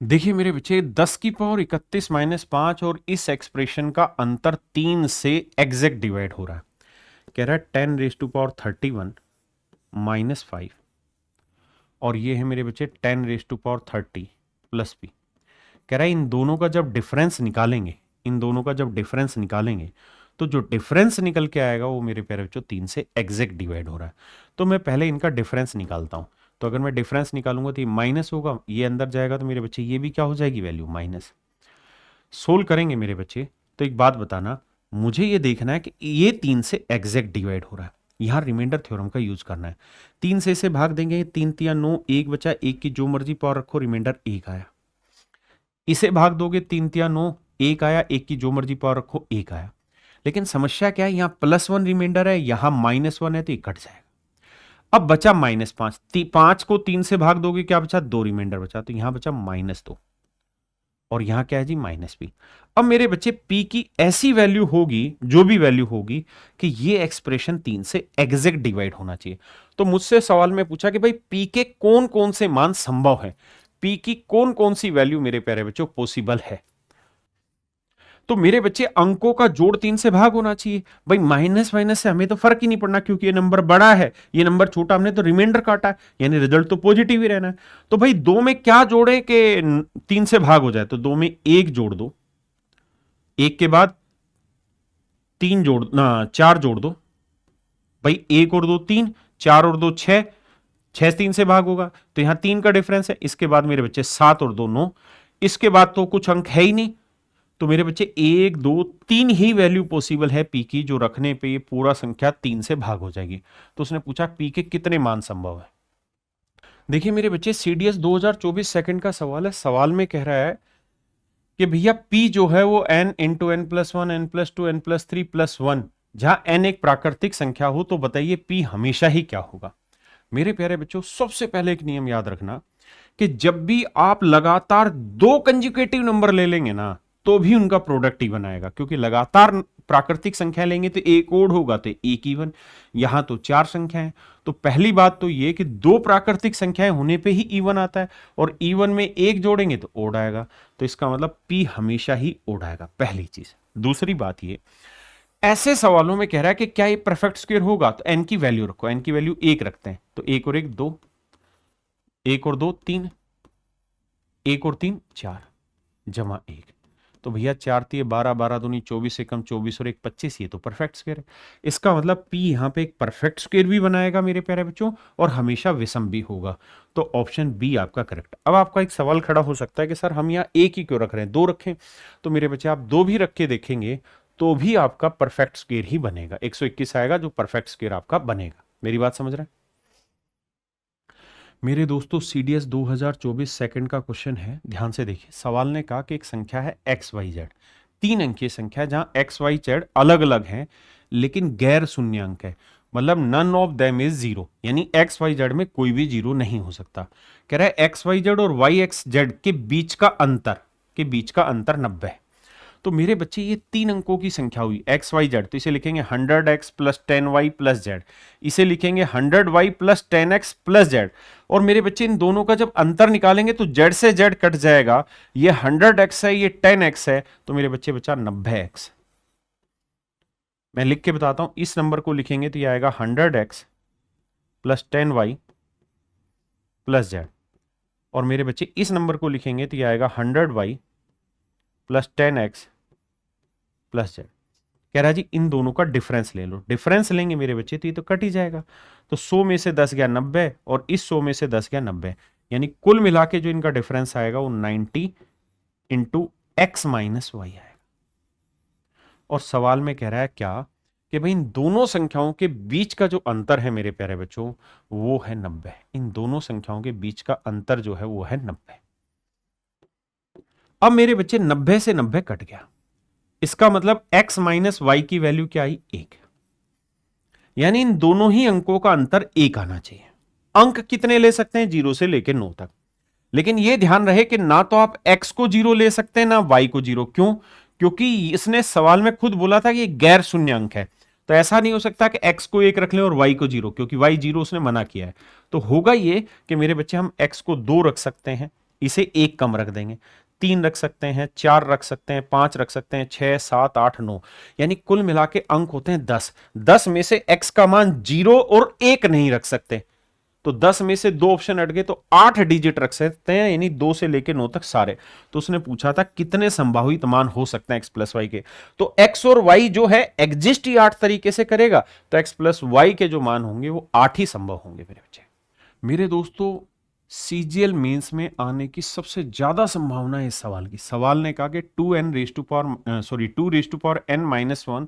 देखिए मेरे बच्चे 10 की पावर 31 माइनस 5 और इस एक्सप्रेशन का अंतर 3 से एग्जैक्ट डिवाइड हो रहा है। कह रहा है 10 रेज टू पावर 31 माइनस 5, और ये है मेरे बच्चे 10 raise to power 30 plus p। कह रहा है इन दोनों का जब डिफरेंस निकालेंगे, इन दोनों का जब डिफरेंस निकालेंगे तो जो डिफरेंस निकल के आएगा वो मेरे प्यारे बच्चों 3 से एग्जैक्ट डिवाइड हो रहा है। तो मैं पहले इनका डिफरेंस निकालता हूं। तो अगर मैं डिफरेंस निकालूंगा तो ये माइनस होगा, ये अंदर जाएगा तो मेरे बच्चे ये भी क्या हो जाएगी? Value minus. सोल्व करेंगे मेरे बच्चे तो एक बात बताना, मुझे ये देखना है कि ये 3 से एग्जैक्ट डिवाइड हो रहा है, यहां रिमाइंडर थ्योरम का यूज करना है। 3 से इसे भाग देंगे, 3 तिया 9, 1 बचा, 1 की जो मर्जी पावर रखो, रिमाइंडर 1 आया। इसे भाग दोगे 3 तिया 9, 1 आया, 1 की जो मर्जी पावर रखो 1 आया। लेकिन समस्या क्या है, यहां +1 रिमाइंडर है, यहां -1 है तो ये कट जाएगा। अब बचा -5, 5 को 3 से भाग दोगे क्या बचा? 2 रिमाइंडर बचा, तो यहां बचा -2, और यहां क्या है जी? -p। अब मेरे बच्चे p की ऐसी वैल्यू होगी, जो भी वैल्यू होगी, कि ये एक्सप्रेशन 3 से एग्जैक्ट डिवाइड होना चाहिए। तो मुझसे सवाल में पूछा कि भाई p के कौन कौन से मान संभव है, p की कौन कौन सी वैल्यू मेरे प्यारे बच्चों पॉसिबल है। तो मेरे बच्चे अंकों का जोड़ 3 से भाग होना चाहिए। भाई माइनस माइनस से हमें तो फर्क ही नहीं पड़ना, क्योंकि ये नंबर बड़ा है, ये नंबर छोटा, हमने तो रिमाइंडर काटा है, यानी रिजल्ट तो पॉजिटिव ही रहना है। तो भाई 2 में क्या जोड़े कि 3 से भाग हो जाए? तो 2 में 1 जोड़ दो, 1 के बाद 3 जोड़ ना 4 जोड़ दो। भाई 1 और 2 3, 4 और 2 6, 6 3 से भाग होगा तो यहां 3 का डिफरेंस है। इसके बाद मेरे बच्चे 7 और 2 9, इसके बाद तो कुछ अंक है ही नहीं। तो मेरे बच्चे 1 2 3 ही वैल्यू पॉसिबल है पी की, जो रखने पे ये पूरा संख्या 3 से भाग हो जाएगी। तो उसने पूछा पी के कितने मान संभव है। देखिए मेरे बच्चे, CDS 2024 सेकंड का सवाल है। सवाल में कह रहा है कि भैया P जो है वो n into n plus one, n plus two, n plus three plus one, जहां n एक प्राकृतिक संख्या हो, तो बताइए P हमेशा ही क्या होगा। मेरे प्यारे बच्चों, सबसे पहले एक नियम याद रखना कि जब भी आप लगातार दो कंजुगेटिव नंबर ले लेंगे ना, तो भी उनका प्रोडक्ट इवन आएगा, क्योंकि लगातार प्राकृतिक संख्या लेंगे तो एक ओड होगा तो एक इवन। यहां तो चार संख्याएं, तो पहली बात तो ये कि दो प्राकृतिक संख्याएं होने पे ही इवन आता है, और इवन में एक जोड़ेंगे तो ओड आएगा, तो इसका मतलब पी हमेशा ही ओड आएगा, पहली चीज। दूसरी बात ये, ऐसे सवालों में कह रहा है कि क्या ये परफेक्ट स्क्वायर होगा, तो एन की वैल्यू रखो, एन की वैल्यू एक रखते हैं, तो एक और एक दो, एक और दो तीन, एक और तीन चार, जमा एक, तो भैया चार तीन 12, 12 दूनी 24 से कम 24 और एक 25, ये तो परफेक्ट स्क्वायर है। इसका मतलब पी यहां पे एक परफेक्ट स्क्वायर भी बनाएगा मेरे प्यारे बच्चों, और हमेशा विषम भी होगा, तो ऑप्शन बी आपका करेक्ट। अब आपका एक सवाल खड़ा हो सकता है कि सर हम यहाँ एक ही क्यों रख रहे हैं, दो रखें। तो मेरे बच्चे, आप दो भी रख के देखेंगे तो भी आपका परफेक्ट स्क्वायर ही बनेगा, 121 आएगा जो परफेक्ट स्क्वायर आपका बनेगा। मेरी बात समझ रहे हैं मेरे दोस्तों? CDS 2024 सेकंड का क्वेश्चन है, ध्यान से देखिए। सवाल ने कहा कि एक संख्या है XYZ, तीन अंकीय संख्या जहां XYZ अलग अलग हैं लेकिन गैर शून्य अंक है, मतलब none of them is zero, यानी XYZ में कोई भी जीरो नहीं हो सकता। कह रहा है XYZ और YXZ के बीच का अंतर 90 है। तो मेरे बच्चे, ये तीन अंकों की संख्या हुई XYZ, तो इसे लिखेंगे 100x plus 10y plus z, इसे लिखेंगे 100y plus 10x plus z, और मेरे बच्चे इन दोनों का जब अंतर निकालेंगे तो z से z कट जाएगा, ये 100x है, ये 10x है, तो मेरे बच्चे बचा 90x। मैं लिख के बताता हूं, इस नंबर को लिखेंगे तो ये आएगा 100x plus 10y plus z, और मेरे बच्चे इस नंबर को लिखेंगे तो ये आएगा 100y plus 10x plus z। कह रहा है जी इन दोनों का डिफरेंस ले लो, डिफरेंस लेंगे मेरे बच्चे तो ये तो कट ही जाएगा, तो 100 में से 10 गया 90, और इस 100 में से 10 गया 90, यानी कुल मिला के जो इनका डिफरेंस आएगा वो 90 इंटू एक्स माइनस वाई आएगा। और सवाल में कह रहा है क्या कि भाई इन दोनों संख्याओं के बीच का जो अंतर है मेरे प्यारे बच्चों वो है 90, इन दोनों संख्याओं के बीच का अंतर जो है वो है 90। अब मेरे बच्चे 90 से 90 कट गया, इसका मतलब x माइनस वाई की वैल्यू क्या आई, एक, यानी इन दोनों ही अंकों का अंतर एक आना चाहिए। अंक कितने ले सकते हैं, 0 से लेकर 9 तक, लेकिन यह ध्यान रहे कि ना तो आप x को 0 ले सकते हैं ना y को 0। क्यों? क्योंकि इसने सवाल में खुद बोला था कि ये गैर शून्य अंक है, तो ऐसा नहीं हो सकता कि x को 1 रख लें और y को 0, क्योंकि y 0 उसने मना किया है। तो होगा ये कि मेरे बच्चे हम x को 2 रख सकते हैं, इसे 1 कम रख देंगे, 3 रख सकते हैं, 4 रख सकते हैं, 5 रख सकते हैं, 6, 7, 8, 9, यानी कुल मिला के अंक होते हैं 10। 10 में से x का मान 0 और 1 नहीं रख सकते, तो 10 में से 2 ऑप्शन हट गए, तो 8 डिजिट रख सकते हैं, यानी 2 से लेकर 9 तक सारे। तो उसने पूछा था कितने संभावित मान हो सकते हैं x प्लस वाई के, तो x और y जो है एग्जिस्ट ही 8 तरीके से करेगा, तो x प्लस वाई के जो मान होंगे वो 8 ही संभव होंगे मेरे बच्चे। मेरे दोस्तों, CGL मेंस में आने की सबसे ज्यादा संभावना है इस सवाल की। सवाल ने कहा कि 2n raise to power n minus 1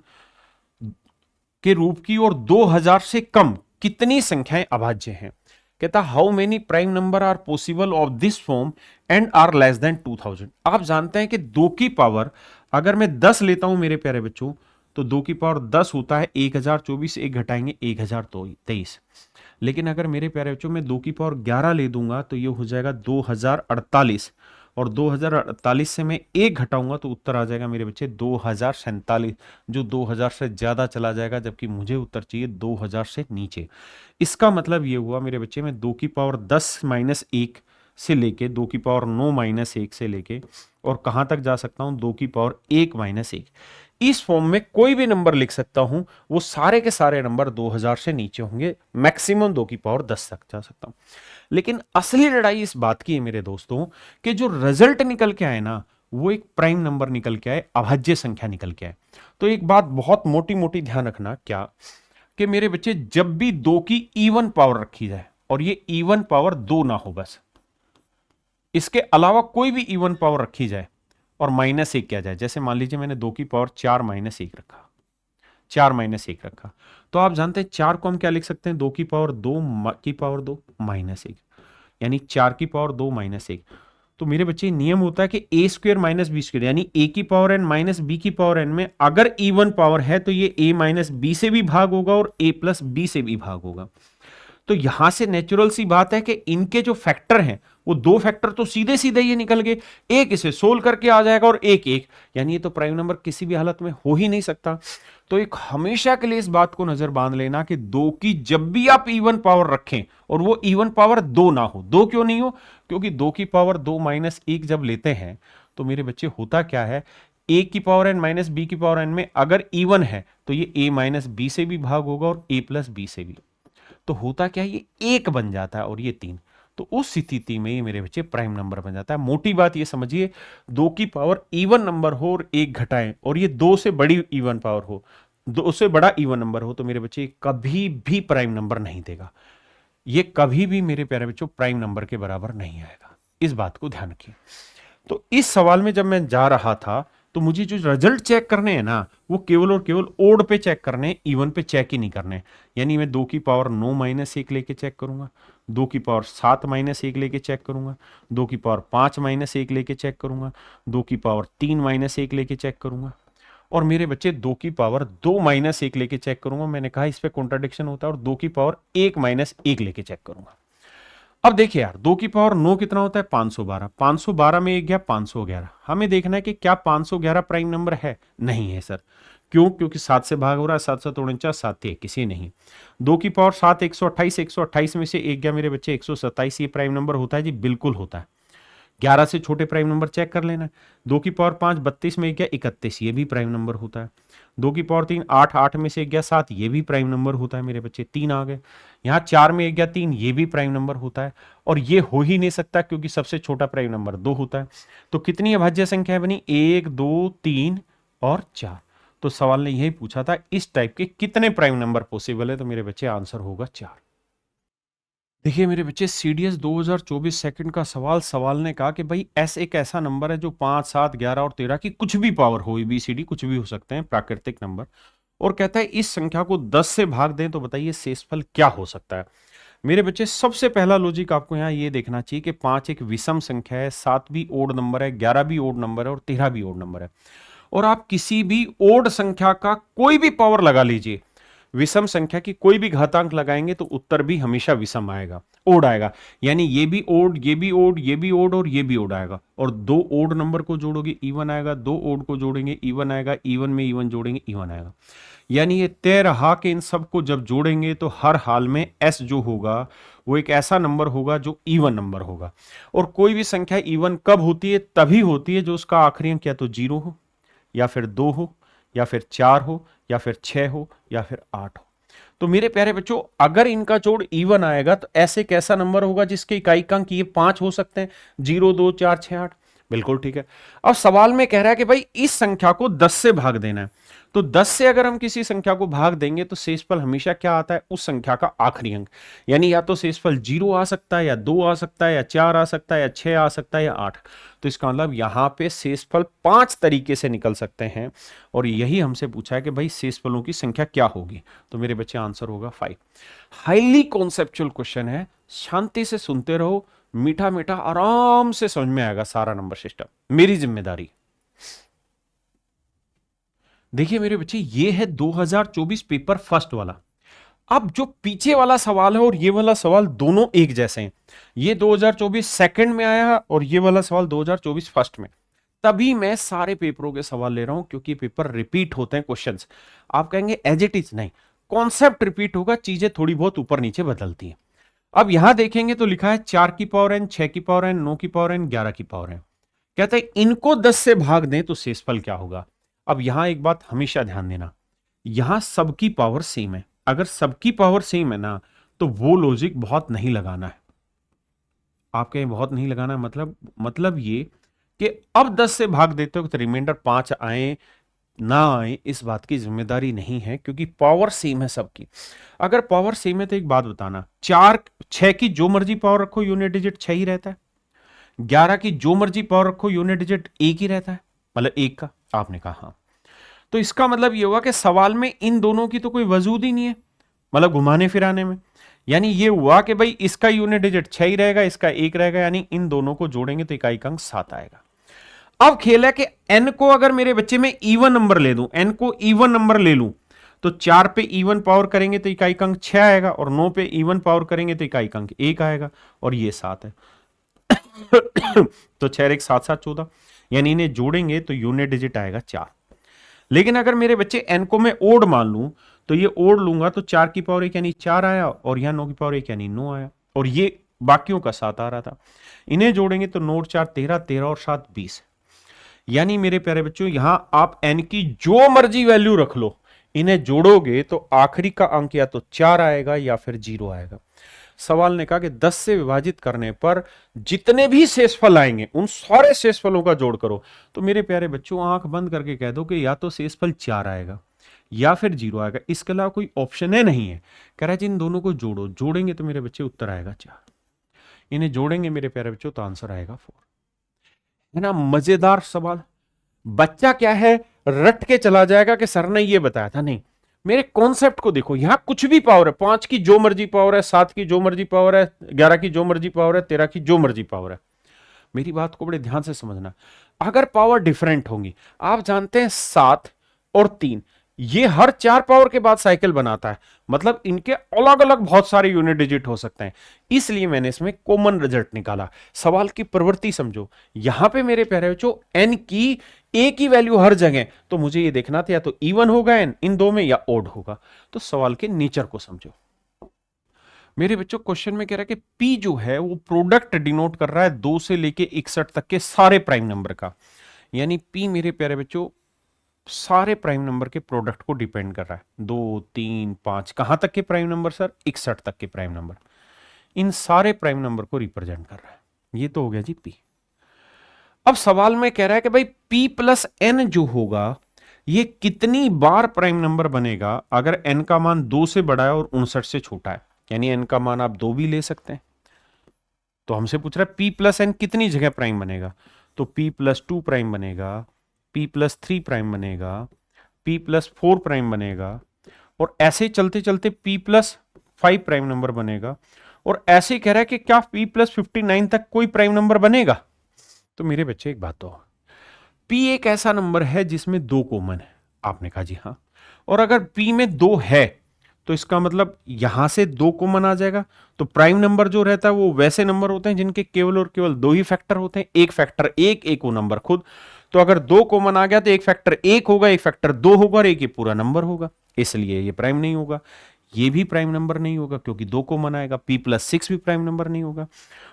के रूप की और 2000 से कम कितनी संख्याएं अभाज्य हैं। कहता how many prime number are possible of this form and are less than 2000। आप जानते हैं कि 2 की पावर अगर मैं 10 लेता हूं मेरे प्यारे बच्चों, तो 2 की पावर 10 होता है 1024, एक घटाएंगे 1023, लेकिन अगर मेरे प्यारे बच्चों में 2 की पावर 11 ले दूंगा तो ये हो जाएगा 2048, और 2048 से मैं एक घटाऊंगा तो उत्तर आ जाएगा मेरे बच्चे 2047, जो 2000 से ज्यादा चला जाएगा, जबकि मुझे उत्तर चाहिए 2000 से नीचे। इसका मतलब ये हुआ मेरे बच्चे, मैं 2 की पावर 10 माइनस 1 से लेके 2 की पावर 9 माइनस 1 से लेके और कहां तक जा सकता हूं, 2 की पावर 1 माइनस 1। इस फॉर्म में कोई भी नंबर लिख सकता हूं, वो सारे के सारे नंबर 2000 से नीचे होंगे, मैक्सिमम 2 की पावर 10 तक जा सकता हूं। लेकिन असली लड़ाई इस बात की है मेरे दोस्तों कि जो रिजल्ट निकल के आए ना, वो एक प्राइम नंबर निकल के आए, अभाज्य संख्या निकल के आए। तो एक बात बहुत मोटी मोटी ध्यान रखना, क्या कि मेरे बच्चे जब भी 2 की इवन पावर रखी जाए, और ये इवन पावर 2 ना हो, बस इसके अलावा कोई भी इवन पावर रखी जाए और माइनस 1 किया जाए, जैसे मान लीजिए मैंने 2 की पावर 4 माइनस 1 रखा, 4 माइनस 1 रखा, तो आप जानते हैं 4 को हम क्या लिख सकते हैं, 2 की पावर 2 की पावर 2 माइनस 1। यानी 4 की पावर 2 माइनस 1। तो मेरे बच्चे नियम होता है कि ए स्क्वायर माइनस बी स्क्वायर यानी ए की पावर एन माइनस बी की पावर एन में अगर इवन पावर है तो ये ए माइनस बी से भी भाग होगा और ए प्लस बी से भी भाग होगा। तो यहां से नेचुरल सी बात है कि इनके जो फैक्टर हैं वो दो फैक्टर तो सीधे सीधे ये निकल गए, एक इसे सोल्व करके आ जाएगा और एक एक, यानी ये तो प्राइम नंबर किसी भी हालत में हो ही नहीं सकता। तो एक हमेशा के लिए इस बात को नजर बांध लेना कि दो की जब भी आप इवन पावर रखें और वो इवन पावर दो ना हो, दो क्यों नहीं हो, क्योंकि दो की पावर 2 माइनस 1 जब लेते हैं तो मेरे बच्चे होता क्या है, ए की पावर एन माइनस बी की पावर एन में अगर इवन है तो ये ए माइनस बी से भी भाग होगा और ए प्लस बी से भी। तो होता क्या है, ये एक बन जाता है और ये 3। तो उस स्थिति में ये मेरे बच्चे प्राइम नंबर बन जाता है। मोटी बात ये समझिए, 2 की पावर इवन नंबर हो और 1 घटाएं और ये 2 से बड़ी इवन पावर हो, 2 से बड़ा इवन नंबर हो, तो मेरे बच्चे कभी भी प्राइम नंबर नहीं देगा। ये कभी भी मेरे प्यारे बच्चों प्राइम नंबर के बराबर नहीं आएगा, इस बात को ध्यान रखिए। तो इस सवाल में जब मैं जा रहा था तो मुझे जो रिजल्ट चेक करने हैं ना वो केवल और केवल ओड पे चेक करने, इवन पे चेक ही नहीं करने। यानी मैं 2 की पावर 9 माइनस 1 लेके चेक करूंगा, 2 की पावर 7 माइनस 1 लेके चेक करूंगा, 2 की पावर 5 माइनस 1 लेके चेक करूंगा, 2 की पावर 3 माइनस 1 लेके चेक करूंगा, और मेरे बच्चे 2 की पावर 2 माइनस 1 लेके चेक करूंगा। मैंने कहा इस पे कॉन्ट्राडिक्शन होता है, और 2 की पावर 1 माइनस 1 लेके चेक करूंगा। अब देखिए यार, 2 की पावर 9 कितना होता है, 512। 512 में एक गया 511। हमें देखना है कि क्या 511 प्राइम नंबर है। नहीं है सर। क्यों? क्योंकि 7 से भाग हो रहा है, 7 7 49, 7 किसी नहीं। 2 की पावर 7 128, 128 में से एक गया मेरे बच्चे 127। ये प्राइम नंबर होता है जी? बिल्कुल होता है। 11 से छोटे प्राइम नंबर चेक कर लेना। 2 की पावर 5 32 में एक गया 31, ये भी प्राइम नंबर होता है। 2 की पावर 3 8, 8 में से एक गया 7, ये भी प्राइम नंबर होता है मेरे बच्चे। 3 आ गए। यहाँ 4 में एक गया 3, ये भी प्राइम नंबर होता है। और ये हो ही नहीं सकता क्योंकि सबसे छोटा प्राइम नंबर 2 होता है। तो कितनी अभाज्य संख्या बनी? 1 2 3 और 4। तो सवाल ने यही पूछा था इस टाइप के कितने प्राइम नंबर पॉसिबल है, तो मेरे बच्चे आंसर होगा 4। देखिए मेरे बच्चे, सीडीएस 2024 सेकंड का सवाल ने कहा कि भाई एस एक ऐसा नंबर है जो 5 7 11 और 13 की कुछ भी पावर हो, बीसीडी कुछ भी हो सकते हैं, प्राकृतिक नंबर, और कहता है इस संख्या को 10 से भाग दें तो बताइए शेषफल क्या हो सकता है। मेरे बच्चे, सबसे पहला लॉजिक आपको यहाँ ये देखना चाहिए कि 5 एक विषम संख्या है, 7 भी ओड नंबर है, 11 भी ओड नंबर है और 13 भी ओड नंबर है। और आप किसी भी ओड संख्या का कोई भी पावर लगा लीजिए, विषम संख्या की कोई भी घातांक लगाएंगे तो उत्तर भी हमेशा विषम आएगा, ओड आएगा। यानी ये भी ओड, ये भी ओड, ये भी ओड और ये भी ओड आएगा। और 2 ओड नंबर को जोड़ोगे इवन आएगा, 2 ओड को जोड़ेंगे इवन आएगा, इवन में इवन जोड़ेंगे इवन आएगा। यानी ये तय रहा कि इन सबको जब जोड़ेंगे तो हर हाल में एस जो होगा वो एक ऐसा नंबर होगा जो इवन नंबर होगा। और कोई भी संख्या इवन कब होती है? तभी होती है जो उसका आखिरी अंक या तो 0 हो, या फिर 2 हो, या फिर 4 हो, या फिर 6 हो, या फिर 8 हो। तो मेरे प्यारे बच्चों, अगर इनका जोड़ इवन आएगा तो ऐसे कैसा नंबर होगा जिसके इकाई अंक ये 5 हो सकते हैं? 0 2 4 6 8। बिल्कुल ठीक है। अब सवाल में कह रहा है कि भाई इस संख्या को 10 से भाग देना है। तो 10 से अगर हम किसी संख्या को भाग देंगे तो शेषफल हमेशा क्या आता है? उस संख्या का आखिरी अंक। यानी या तो शेषफल 0 आ सकता है, या 2 आ सकता है, या 4 आ सकता है, या 6 आ सकता है, या 8। तो इसका मतलब यहां पे शेषफल 5 तरीके से निकल सकते हैं, और यही हमसे पूछा है कि भाई शेषफलों की संख्या क्या होगी। तो मेरे बच्चे आंसर होगा 5। हाईली कॉन्सेप्चुअल क्वेश्चन है, शांति से सुनते रहो, मीठा मीठा आराम से समझ में आएगा सारा नंबर सिस्टम, मेरी जिम्मेदारी। देखिए मेरे बच्चे, ये है 2024 पेपर फर्स्ट वाला। अब जो पीछे वाला सवाल है और ये वाला सवाल दोनों एक जैसे हैं। ये 2024 सेकंड में आया और ये वाला सवाल 2024 फर्स्ट में। तभी मैं सारे पेपरों के सवाल ले रहा हूं, क्योंकि पेपर रिपीट होते हैं क्वेश्चंस। आप कहेंगे एज इट इज, नहीं, कॉन्सेप्ट रिपीट होगा, चीजें थोड़ी बहुत ऊपर नीचे बदलती हैं। अब यहां देखेंगे तो लिखा है 4 की पावर n, 6 की पावर n, 9 की पावर n, 11 की पावर n। कहते हैं इनको 10 से भाग दें तो शेषफल क्या होगा। अब यहां एक बात हमेशा ध्यान देना, यहां सबकी पावर सेम है। अगर सबकी पावर सेम है ना, तो वो लॉजिक बहुत नहीं लगाना है। आप कहें बहुत नहीं लगाना है, मतलब ये कि अब 10 से भाग देते हो तो रिमाइंडर 5 आए ना आए, इस बात की जिम्मेदारी नहीं है, क्योंकि पावर सेम है सबकी। अगर पावर सेम है तो एक बात बताना, 4 6 की जो मर्जी पावर रखो यूनिट डिजिट 6 ही रहता है। 11 की जो मर्जी पावर रखो यूनिट डिजिट 1 ही रहता है, मतलब 1 का। आपने कहा हाँ। तो इसका मतलब ये होगा कि सवाल में इन दोनों की तो कोई वजूद ही नहीं है, मतलब घुमाने फिराने में। यानी ये हुआ कि भाई इसका यूनिट डिजिट 6 ही रहेगा, इसका 1 रहेगा, यानी इन दोनों को जोड़ेंगे तो इकाई अंक 7 आएगा। अब खेल है कि n को अगर मेरे बच्चे में इवन नंबर ले दूं, n को इवन नंबर ले लूं, तो 4 पे इवन पावर करेंगे तो इकाई अंक 6 आएगा, और 9 पे इवन पावर करेंगे तो इकाई अंक 1 आएगा, और ये 7 है। तो 6 1 7 7 14, यानी इन्हें जोड़ेंगे तो यूनिट डिजिट आएगा 4। लेकिन अगर मेरे बच्चे n को मैं ओड मान लूं, तो ये ओड लूंगा तो 4 की पावर 1 यानी 4 आया, और यहां 9 की पावर 1 यानी 9 आया, और ये बाकियों का 7 आ रहा था। इन्हें जोड़ेंगे तो 9 4 13, 13 और 7 20। यानी मेरे प्यारे बच्चों, यहां आप n की जो मर्जी वैल्यू रख लो, इन्हें जोड़ोगे तो आखिरी का अंक या तो 4 आएगा या फिर 0 आएगा। सवाल ने कहा कि 10 से विभाजित करने पर जितने भी शेषफल आएंगे उन सारे शेषफलों का जोड़ करो। तो मेरे प्यारे बच्चों, आंख बंद करके कह दो कि या तो शेषफल 4 आएगा या फिर 0 आएगा, इसके अलावा कोई ऑप्शन है नहीं है। कह रहा है जी इन दोनों को जोड़ो, जोड़ेंगे तो मेरे बच्चे उत्तर आएगा 4। इन्हें जोड़ेंगे मेरे प्यारे बच्चों तो आंसर आएगा 4। है ना मजेदार सवाल। बच्चा क्या है, रट के चला जाएगा कि सर ने ये बताया था। नहीं, मेरे कॉन्सेप्ट को देखो, यहां कुछ भी पावर है, 5 की जो मर्जी पावर है, 7 की जो मर्जी पावर है, 11 की जो मर्जी पावर है, 13 की जो मर्जी पावर है। मेरी बात को बड़े ध्यान से समझना। अगर पावर डिफरेंट होंगी, आप जानते हैं 7 और 3 ये हर 4 पावर के बाद साइकिल बनाता है, मतलब इनके अलग अलग बहुत सारे यूनिट डिजिट हो सकते हैं, इसलिए मैंने इसमें कॉमन रिजल्ट निकाला। सवाल की प्रवृत्ति समझो, यहां पे मेरे प्यारे बच्चों n की एक ही वैल्यू हर जगह, तो मुझे ये देखना था या तो इवन होगा n इन दो में या ओड होगा। तो सवाल के नेचर को समझो मेरे बच्चों। क्वेश्चन में कह रहा है कि p जो है वो प्रोडक्ट डिनोट कर रहा है 2 से लेके 61 तक के सारे प्राइम नंबर का, यानी p मेरे प्यारे बच्चों सारे प्राइम नंबर के प्रोडक्ट को डिपेंड कर रहा है। 2 3 5 कहां तक के प्राइम नंबर सर, 61 तक के प्राइम नंबर, इन सारे प्राइम नंबर को रिप्रेजेंट कर रहा है। ये तो हो गया जी p। अब सवाल में कह रहा है कि भाई p प्लस n जो होगा ये कितनी बार प्राइम नंबर बनेगा अगर n का मान 2 से बड़ा है और 59 से छोटा है, यानी n का मान आप 2 भी ले सकते हैं। तो हमसे पूछ रहा है p प्लस n कितनी जगह प्राइम बनेगा, तो p प्लस 2 प्राइम बनेगा, p प्लस 3 प्राइम बनेगा, p प्लस 4 प्राइम बनेगा, और ऐसे चलते चलते p प्लस 5 प्राइम नंबर बनेगा, और ऐसे कह रहा है कि क्या p प्लस 59 तक कोई प्राइम नंबर बनेगा। तो मेरे बच्चे एक बात तो, p एक ऐसा नंबर है जिसमें 2 कॉमन है, आपने कहा जी हाँ, और अगर p में 2 है तो इसका मतलब यहां से 2 कॉमन आ जाएगा। तो प्राइम नंबर जो रहता है वो वैसे नंबर होते हैं जिनके केवल और केवल 2 ही फैक्टर होते हैं, एक फैक्टर एक वो नंबर खुद। तो अगर 2 कॉमन आ गया तो एक फैक्टर 1 होगा, एक फैक्टर 2 होगा, और एक ये पूरा नंबर होगा, इसलिए ये प्राइम नहीं होगा। ये भी प्राइम नंबर नहीं होगा क्योंकि 2 कॉमन आएगा। p प्लस 6 भी प्राइम नंबर नहीं होगा।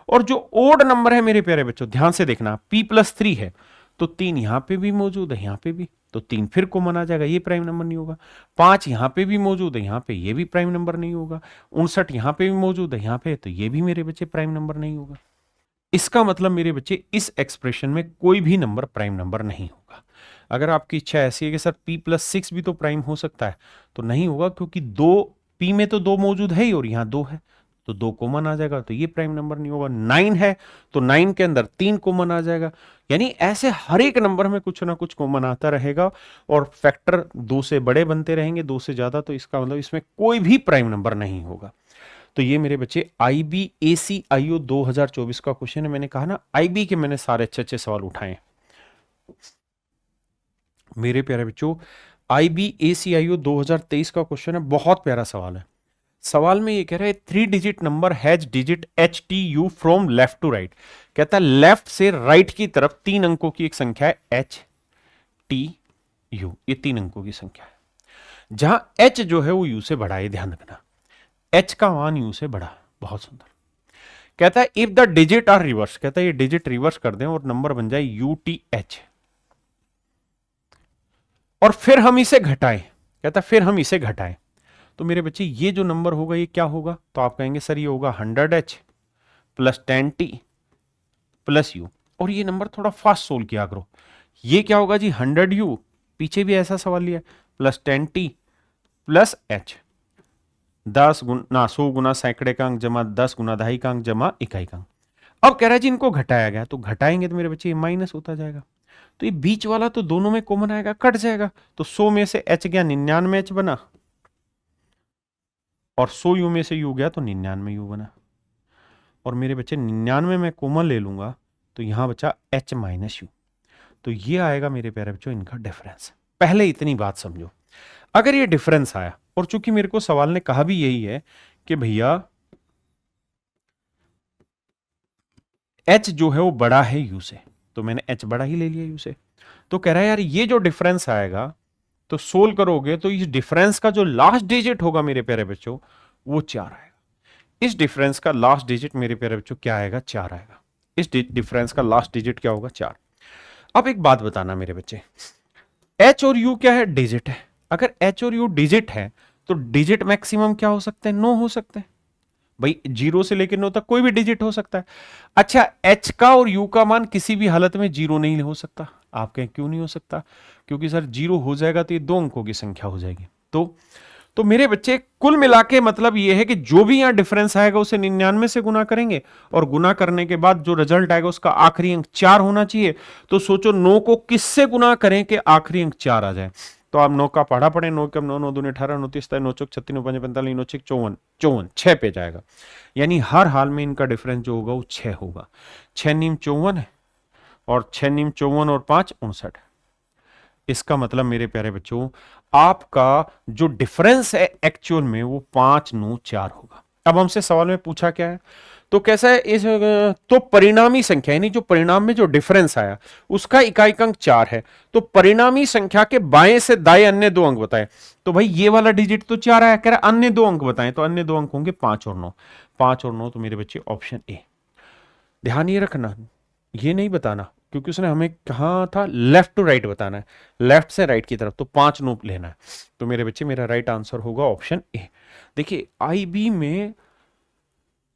और जो ओड नंबर है मेरे प्यारे बच्चों, ध्यान से देखना, p प्लस 3 है तो 3 यहां पे भी मौजूद है, यहां पे भी, तो 3 फिर कॉमन आ जाएगा, ये प्राइम नंबर नहीं होगा। 5 यहां पे भी मौजूद है, यहां पे ये भी प्राइम नंबर नहीं होगा। 59 यहां पे भी मौजूद है, यहां पे, तो ये भी मेरे बच्चे प्राइम नंबर नहीं होगा। इसका मतलब मेरे बच्चे इस एक्सप्रेशन में कोई भी नंबर प्राइम नंबर नहीं होगा। अगर आपकी इच्छा ऐसी है कि सर p प्लस 6 भी तो प्राइम हो सकता है, तो नहीं होगा, क्योंकि 2 p में तो 2 मौजूद है ही और यहां 2 है, तो 2 कॉमन आ जाएगा, तो ये प्राइम नंबर नहीं होगा। 9 है तो 9 के अंदर 3 कॉमन आ जाएगा, यानी ऐसे हर एक नंबर में कुछ ना कुछ कॉमन आता रहेगा, और फैक्टर 2 से बड़े बनते रहेंगे, 2 से ज्यादा, तो इसका मतलब इसमें कोई भी प्राइम नंबर नहीं होगा। तो ये मेरे बच्चे IBACIO 2024 का क्वेश्चन है। मैंने कहा ना IB के मैंने सारे अच्छे अच्छे सवाल उठाए मेरे प्यारे बच्चों। IBACIO 2023 का क्वेश्चन है, बहुत प्यारा सवाल है। सवाल में ये कह रहा है 3 digit number has digit HTU from left to right. कहता है लेफ्ट से राइट की तरफ 3 अंकों की एक संख्या है HTU, ये 3 अंकों की संख्या है। जहां H जो है वो U से बड़ा है, ध्यान रखना, H का मान U से बड़ा। बहुत सुंदर। कहता है if the digit are reverse, कहता है ये डिजिट रिवर्स कर दें और नंबर बन जाए UTH, और फिर हम इसे घटाएं, कहता है फिर हम इसे घटाएं, तो मेरे बच्चे ये जो नंबर होगा ये क्या होगा, तो आप कहेंगे सर ये होगा 100H plus 10T plus U। और ये नंबर थोड़ा फास्ट सोल्व किया करो, ये क्या होगा जी 100U, पीछे भी ऐसा सवाल लिया, प्लस 10T प्लस H, 10 गुना 100 गुना सैकड़े का अंक जमा 10 गुना दहाई का अंक जमा इकाई का अंक। अब कह रहा है जी इनको घटाया गया, तो घटाएंगे तो मेरे बच्चे ये माइनस होता जाएगा, तो ये बीच वाला तो दोनों में कॉमन आएगा, कट जाएगा, तो 100 में से H गया 99H बना, और 100 यू में से यू गया तो 99 यू बना। और मेरे बच्चे 99 में कॉमन ले लूंगा तो यहां बचा h माइनस यू। तो ये आएगा मेरे प्यारे बच्चों इनका डिफरेंस। पहले इतनी बात समझो, अगर ये डिफरेंस आया, और चूंकि मेरे को सवाल ने कहा भी यही है कि भैया h जो है वो बड़ा है u से, तो मैंने h बड़ा ही ले लिया u से। तो कह रहा है यार ये जो डिफरेंस आएगा तो सोल्व करोगे तो इस डिफरेंस का जो लास्ट डिजिट होगा मेरे प्यारे बच्चों वो 4 आएगा। इस डिफरेंस का लास्ट डिजिट मेरे प्यारे बच्चों क्या आएगा? 4 आएगा। इस डिफरेंस का लास्ट डिजिट क्या होगा? 4। अब एक बात बताना मेरे बच्चे, h और u क्या है? डिजिट है। अगर h और u डिजिट है तो डिजिट मैक्सिमम क्या हो सकते हैं? 9 हो सकते हैं। भाई 0 से लेकर 9 तक कोई भी डिजिट हो सकता है। अच्छा, h का और u का मान किसी भी हालत में 0 नहीं हो सकता। आप कहें क्यों नहीं हो सकता? क्योंकि सर 0 हो जाएगा तो ये 2 अंकों की संख्या हो जाएगी। तो मेरे बच्चे कुल मिला के मतलब ये है कि जो भी यहां डिफरेंस आएगा उसे 99 से गुना करेंगे, और गुना करने के बाद जो रिजल्ट आएगा उसका आखिरी अंक 4 होना चाहिए। तो सोचो 9 को किससे गुना करें कि आखिरी अंक 4 आ जाए? तो आप 9 का पढ़ा पड़े, 9 कम 9, 9 दूनी 18, 9 30, 9 चौक 36, 9 5 45, 9 6 54, 54 6 पे जाएगा। यानी हर हाल में इनका डिफरेंस जो होगा वो 6 होगा। 6 नीम 54 है, और 6 नीम 54 और 5 59। इसका मतलब मेरे प्यारे बच्चों आपका जो डिफरेंस है एक्चुअल में वो 5 9 4 होगा। अब हमसे सवाल में पूछा क्या है, तो कैसा है इस तो परिणामी संख्या यानी जो परिणाम में जो डिफरेंस आया उसका इकाई अंक 4 है, तो परिणामी संख्या के बाएं से दाएं अन्य 2 अंक बताएं। तो भाई ये वाला डिजिट तो 4 आया, कह रहा अन्य 2 अंक बताएं, तो अन्य 2 अंक होंगे 5 और 9। 5 और 9 तो मेरे बच्चे ऑप्शन ए। ध्यान ये रखना, ये नहीं बताना, क्योंकि उसने हमें कहा था लेफ्ट टू राइट बताना है, लेफ्ट से राइट की तरफ, तो 5 नोट लेना है। तो मेरे बच्चे मेरा राइट आंसर होगा ऑप्शन ए। देखिए आईबी में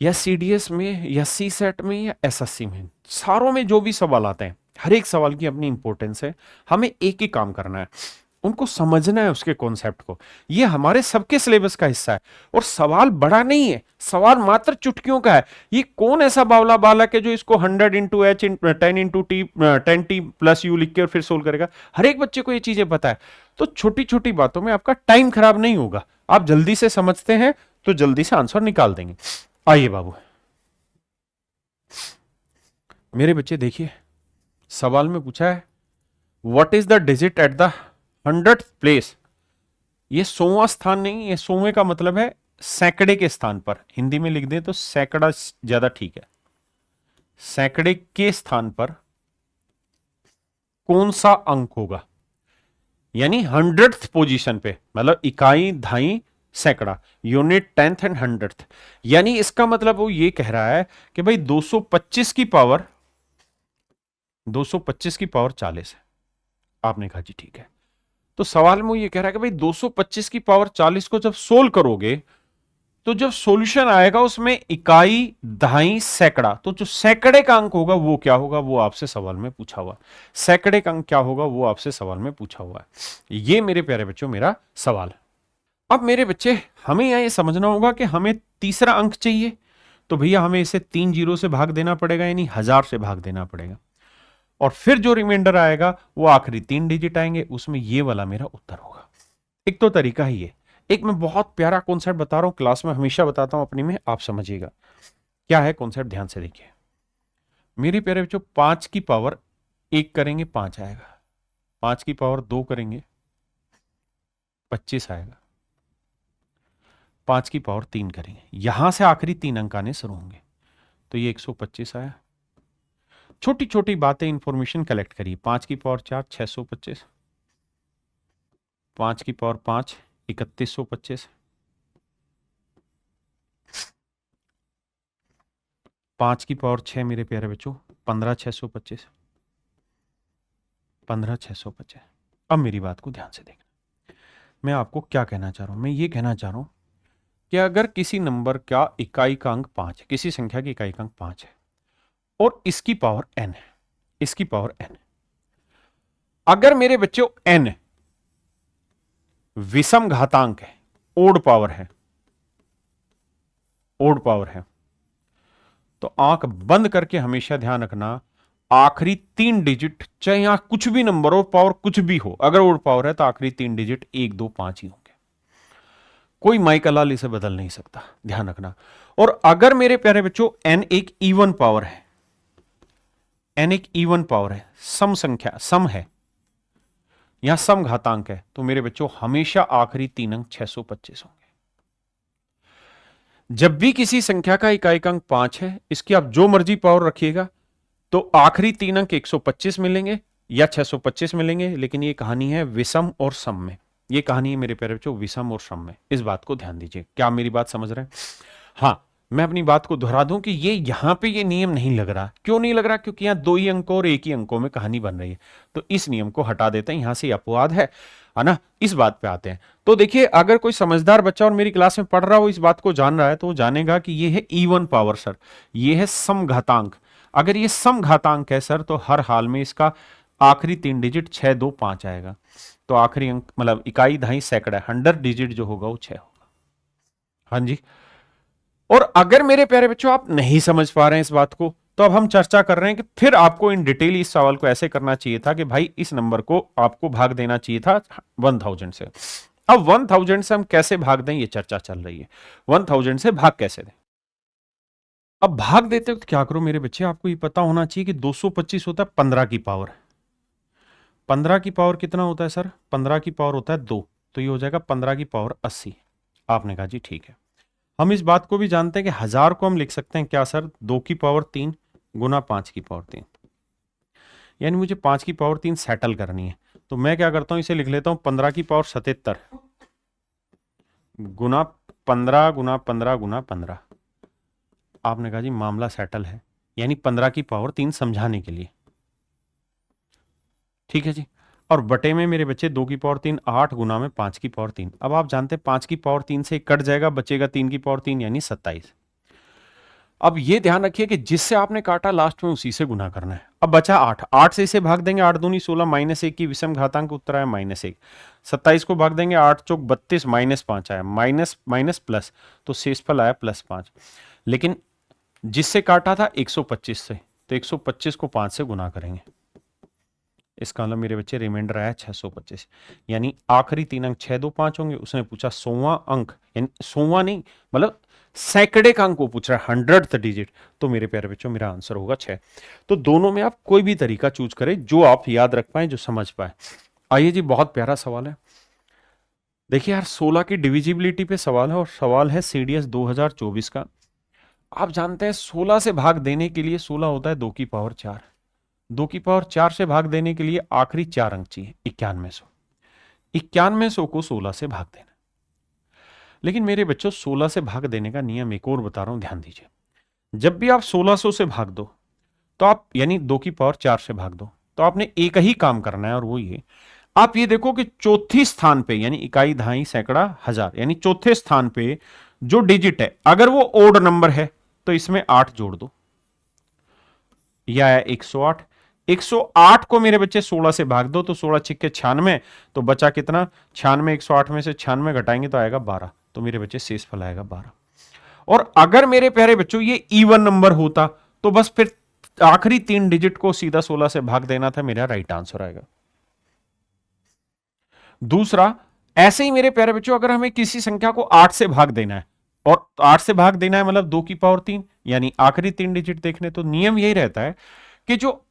या सीडीएस में या सी सेट में या एसएससी में, सारों में जो भी सवाल आते हैं हर एक सवाल की अपनी इंपॉर्टेंस है। हमें एक ही काम करना है, उनको समझना है उसके कॉन्सेप्ट को। ये हमारे सबके सिलेबस का हिस्सा है। और सवाल बड़ा नहीं है, सवाल मात्र चुटकियों का है। ये कौन ऐसा बावला बालक है जो इसको 100 into H 10 into T 10t plus you लिख के और फिर सोल्व करेगा? हर एक बच्चे को ये चीजें पता है। तो छोटी छोटी बातों में आपका टाइम खराब नहीं होगा, आप जल्दी से समझते हैं तो जल्दी से आंसर निकाल देंगे। आइए बाबू मेरे बच्चे देखिए, सवाल में पूछा है what is the digit at the 100th place. ये 100वां स्थान नहीं, ये 100वें का मतलब है सैकड़े के स्थान पर। हिंदी में लिख दें तो सैकड़ा ज्यादा ठीक है। सैकड़े के स्थान पर कौन सा अंक होगा? यानी 100th पोजीशन पे, मतलब इकाई धाई सैकड़ा, यूनिट 10th एंड 100th। यानी इसका मतलब वो ये कह रहा है कि भाई 225 की पावर 40 है। आपने कहा जी ठीक है। तो सवाल में ये कह रहा है कि भाई 225 की पावर 40 को जब सोल्व करोगे तो जब सॉल्यूशन आएगा उसमें इकाई दहाई सैकड़ा, तो जो सैकड़े का अंक होगा वो क्या होगा, वो आपसे सवाल में पूछा हुआ। सैकड़े का अंक क्या होगा वो आपसे सवाल में पूछा हुआ है। ये मेरे प्यारे बच्चों मेरा सवाल है। अब मेरे बच्चे हमें यहां ये समझना होगा कि हमें तीसरा अंक चाहिए, तो भैया हमें इसे 3 जीरो से भाग देना पड़ेगा, यानी 1000 से भाग देना पड़ेगा। और फिर जो रिमाइंडर आएगा वो आखिरी 3 डिजिट आएंगे, उसमें ये वाला मेरा उत्तर होगा। एक तो तरीका ही है। एक मैं बहुत प्यारा कॉन्सेप्ट बता रहा हूं, क्लास में हमेशा बताता हूं अपनी में, आप समझिएगा क्या है कॉन्सेप्ट, ध्यान से देखिए मेरे प्यारे बच्चों। 5 की पावर 1 करेंगे 5 आएगा, 5 की पावर 2 करेंगे 25 आएगा, 5 की पावर 3 करेंगे, यहां से आखिरी 3 अंक आने शुरू होंगे, तो ये 125 आया। छोटी छोटी बातें इंफॉर्मेशन कलेक्ट करिए। 5 की पावर 4 625, 5 की पावर 5 3125, 5 की पावर 6 मेरे प्यारे बच्चों 15625, 15625। अब मेरी बात को ध्यान से देखना, मैं आपको क्या कहना चाह रहा हूं। मैं ये कहना चाह रहा हूं कि अगर किसी नंबर का इकाई का अंक 5 है, किसी संख्या की इकाई का अंक 5 है और इसकी पावर n है, इसकी पावर n है, अगर मेरे बच्चों n विषम घातांक है, ओड पावर है, ओड पावर है, तो आंख बंद करके हमेशा ध्यान रखना आखिरी 3 डिजिट, चाहे यहां कुछ भी नंबर हो, पावर कुछ भी हो, अगर ओड पावर है तो आखिरी 3 डिजिट 1 2 5 ही होंगे। कोई माइकलाल इसे बदल नहीं सकता, ध्यान रखना। और अगर मेरे प्यारे बच्चों n एक इवन पावर है, n एक इवन पावर है, सम संख्या, सम है या सम घातांक है, तो मेरे बच्चों हमेशा आखिरी तीन अंक 625 होंगे। जब भी किसी संख्या का इकाई अंक 5 है, इसकी आप जो मर्जी पावर रखिएगा, तो आखिरी तीन अंक 125 मिलेंगे या 625 मिलेंगे। लेकिन ये कहानी है विषम और सम में, ये कहानी है मेरे प्यारे बच्चों विषम और सम में। इस बात को ध्यान दीजिए। क्या आप मेरी बात समझ रहे हैं? हाँ, मैं अपनी बात को दोहरा दूं कि ये यहां पे ये नियम नहीं लग रहा। क्यों नहीं लग रहा? क्योंकि यहां दो ही अंकों और एक ही अंकों में कहानी बन रही है। तो इस नियम को हटा देते हैं, यहां से अपवाद है ना। इस बात पे आते हैं। तो देखिए, अगर कोई समझदार बच्चा और मेरी क्लास में पढ़ रहा हो, इस बात को जान रहा है, तो वो जानेगा कि ये है इवन पावर सर, ये है समघातांक। अगर ये समघातांक है सर, तो हर हाल में इसका आखिरी तीन डिजिट 6, 2, 5 आएगा। तो आखिरी अंक मतलब इकाई, दहाई, सैकड़ा, 100 डिजिट जो होगा वो 6 होगा। हाँ जी। और अगर मेरे प्यारे बच्चों आप नहीं समझ पा रहे हैं इस बात को, तो अब हम चर्चा कर रहे हैं कि फिर आपको इन डिटेल इस सवाल को ऐसे करना चाहिए था कि भाई इस नंबर को आपको भाग देना चाहिए था 1000 से। अब 1000 से हम कैसे भाग दें, ये चर्चा चल रही है। 1000 से भाग कैसे दें? अब भाग देते वक्त क्या करो मेरे बच्चे, आपको ये पता होना चाहिए कि 225 होता है 15 की पावर। 15 की पावर कितना होता है सर? 15 की पावर होता है 2, तो ये हो जाएगा 15 की पावर 80। आपने कहा जी ठीक है। हम इस बात को भी जानते हैं कि 1000 को हम लिख सकते हैं क्या सर? 2 की पावर 3 गुना 5 की पावर 3, यानी मुझे 5 की पावर 3 सेटल करनी है। तो मैं क्या करता हूं, इसे लिख लेता हूं 15 की पावर 77 गुना 15 गुना 15 गुना 15। आपने कहा जी मामला सेटल है, यानी 15 की पावर 3 समझाने के लिए। ठीक है जी। और बटे में मेरे बच्चे 2 की पावर 3 8 गुना में 5 की पावर 3। अब आप जानते हैं 5 की पावर 3 से कट जाएगा, बचेगा 3 की पावर 3 यानी 27। अब ये ध्यान रखिए कि जिससे आपने काटा लास्ट में उसी से गुना करना है। अब बचा 8, 8 से इसे भाग देंगे, 8 दूनी 16 -1 की विषम घातांक उत्तर आया -1। 27 को भाग देंगे, 8 चौक 32 -5 आया, माइनस माइनस प्लस, तो शेषफल आया +5। लेकिन जिससे काटा था 125 से, तो 125 को 5 से गुना करेंगे। इसका मतलब मेरे बच्चे रिमाइंडर आया 625, यानी आखिरी तीन अंक 6, 2, 5 होंगे। उसने पूछा 100वां अंक, यानी 100वां नहीं मतलब सैकड़े का अंक को पूछ रहा है, 100th डिजिट। तो मेरे प्यारे बच्चों मेरा आंसर होगा 6। तो दोनों में आप कोई भी तरीका चूज करें जो आप याद रख पाए, जो समझ पाए। आइए जी, बहुत प्यारा सवाल है। देखिए यार, 16 की डिविजिबिलिटी पे सवाल है और सवाल है सीडीएस 2024 का। आप जानते हैं 16 से भाग देने के लिए 16 होता है 2 की पावर 4। 2 की पावर 4 से भाग देने के लिए आखिरी 4 अंक चाहिए, 9100। 9100 को 16 से भाग देना। लेकिन मेरे बच्चों 16 से भाग देने का नियम एक और बता रहा हूं, ध्यान दीजिए। जब भी आप 1600 से भाग दो, तो आप यानी 2 की पावर 4 से भाग दो, तो आपने एक ही काम करना है, और वो ये, आप ये देखो कि चौथी स्थान पे, यानी इकाई, दहाई, सैकड़ा, हजार, यानी चौथे स्थान पे जो डिजिट है, अगर वो ओड नंबर है तो इसमें 8 जोड़ दो। यह है 108। 108 को मेरे बच्चे 16 से भाग दो, तो 16 छिक्के 96, तो बचा कितना? 96, 108 में से 96 घटाएंगे तो आएगा 12। तो मेरे बच्चे शेषफल आएगा 12। और अगर मेरे प्यारे बच्चों ये इवन नंबर होता, तो बस फिर आखिरी तीन डिजिट को सीधा 16 से भाग देना था, मेरा राइट आंसर आएगा। दूसरा, ऐसे ही मेरे प्यारे बच्चों, अगर हमें किसी संख्या को 8 से भाग देना है, और 8 से भाग देना है मतलब 2 की पावर 3, यानी आखिरी तीन डिजिट देखने, तो नियम यही रहता है कि जो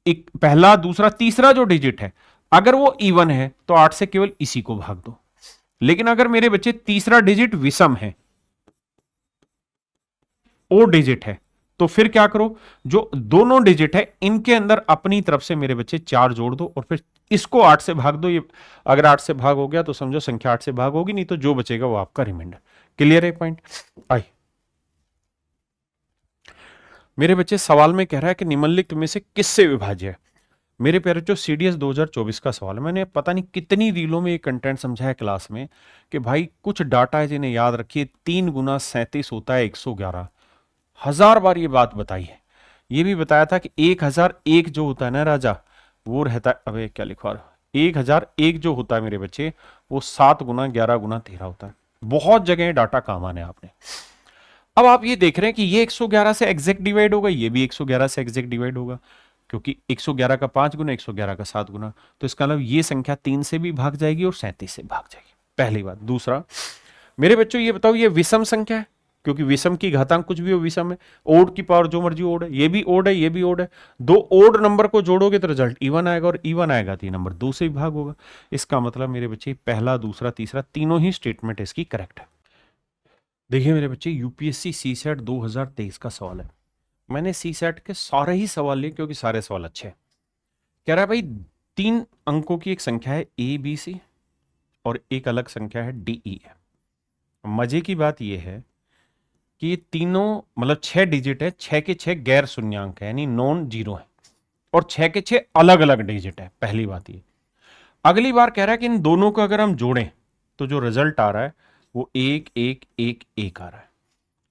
एक पहला, दूसरा, तीसरा जो डिजिट है, अगर वो इवन है तो 8 से केवल इसी को भाग दो। लेकिन अगर मेरे बच्चे तीसरा डिजिट विषम है, ओ डिजिट है, तो फिर क्या करो, जो दोनों डिजिट है इनके अंदर अपनी तरफ से मेरे बच्चे 4 जोड़ दो, और फिर इसको 8 से भाग दो। ये अगर 8 से भाग हो गया तो समझो संख्या 8 से भाग होगी, नहीं तो जो बचेगा वो आपका रिमाइंडर। क्लियर है पॉइंट? आई मेरे बच्चे, सवाल में कह रहा है कि निम्नलिखित में से किससे विभाज्य है। मेरे प्यारे जो सीडीएस 2024 का सवाल है, मैंने पता नहीं कितनी रीलों में ये कंटेंट समझाया क्लास में कि भाई कुछ डाटा है जिन्हें याद रखिए। 3 गुना 37 होता है 111। 1000 बार ये बात बताई है। ये भी बताया था कि 1001 जो होता है ना राजा, वो रहता है, अबे क्या लिखवा रहा, 1001 जो होता है मेरे बच्चे, वो 7 गुना 11 गुना 13 होता है। बहुत जगह डाटा काम आने आपने। अब आप ये देख रहे हैं कि ये 111 से एग्जैक्ट डिवाइड होगा, ये भी 111 से एग्जैक्ट डिवाइड होगा, क्योंकि 111 का 5 गुना, 111 का 7 गुना। तो इसका मतलब ये संख्या 3 से भी भाग जाएगी और 37 से भाग जाएगी। पहली बात। दूसरा, मेरे बच्चों ये बताओ, ये विषम संख्या है, क्योंकि विषम की घातांक कुछ भी हो विषम है। ओड की पावर जो मर्जी ओड है, ये भी ओड है, ये भी ओड है। दो ओड नंबर को जोड़ोगे तो रिजल्ट इवन आएगा, और इवन आएगा तो ये नंबर 2 से भाग होगा। इसका मतलब मेरे बच्चे पहला, दूसरा, तीसरा तीनों ही स्टेटमेंट इसकी करेक्ट है। देखिए मेरे बच्चे, यूपीएससी सीसेट 2023 का सवाल है। मैंने सीसेट के सारे ही सवाल लिए क्योंकि सारे सवाल अच्छे हैं। कह रहा है भाई 3 अंकों की एक संख्या है ए बी सी, और एक अलग संख्या है डी ई एफ। मजे की बात यह है कि ये तीनों मतलब 6 डिजिट है, 6 के 6 गैर शून्यांक है, यानी नॉन जीरो है, और 6 के 6 अलग अलग डिजिट है। पहली बात ये। अगली बार कह रहा है कि इन दोनों को अगर हम जोड़ें तो जो रिजल्ट आ रहा है वो 1 1 1 1 आ रहा है।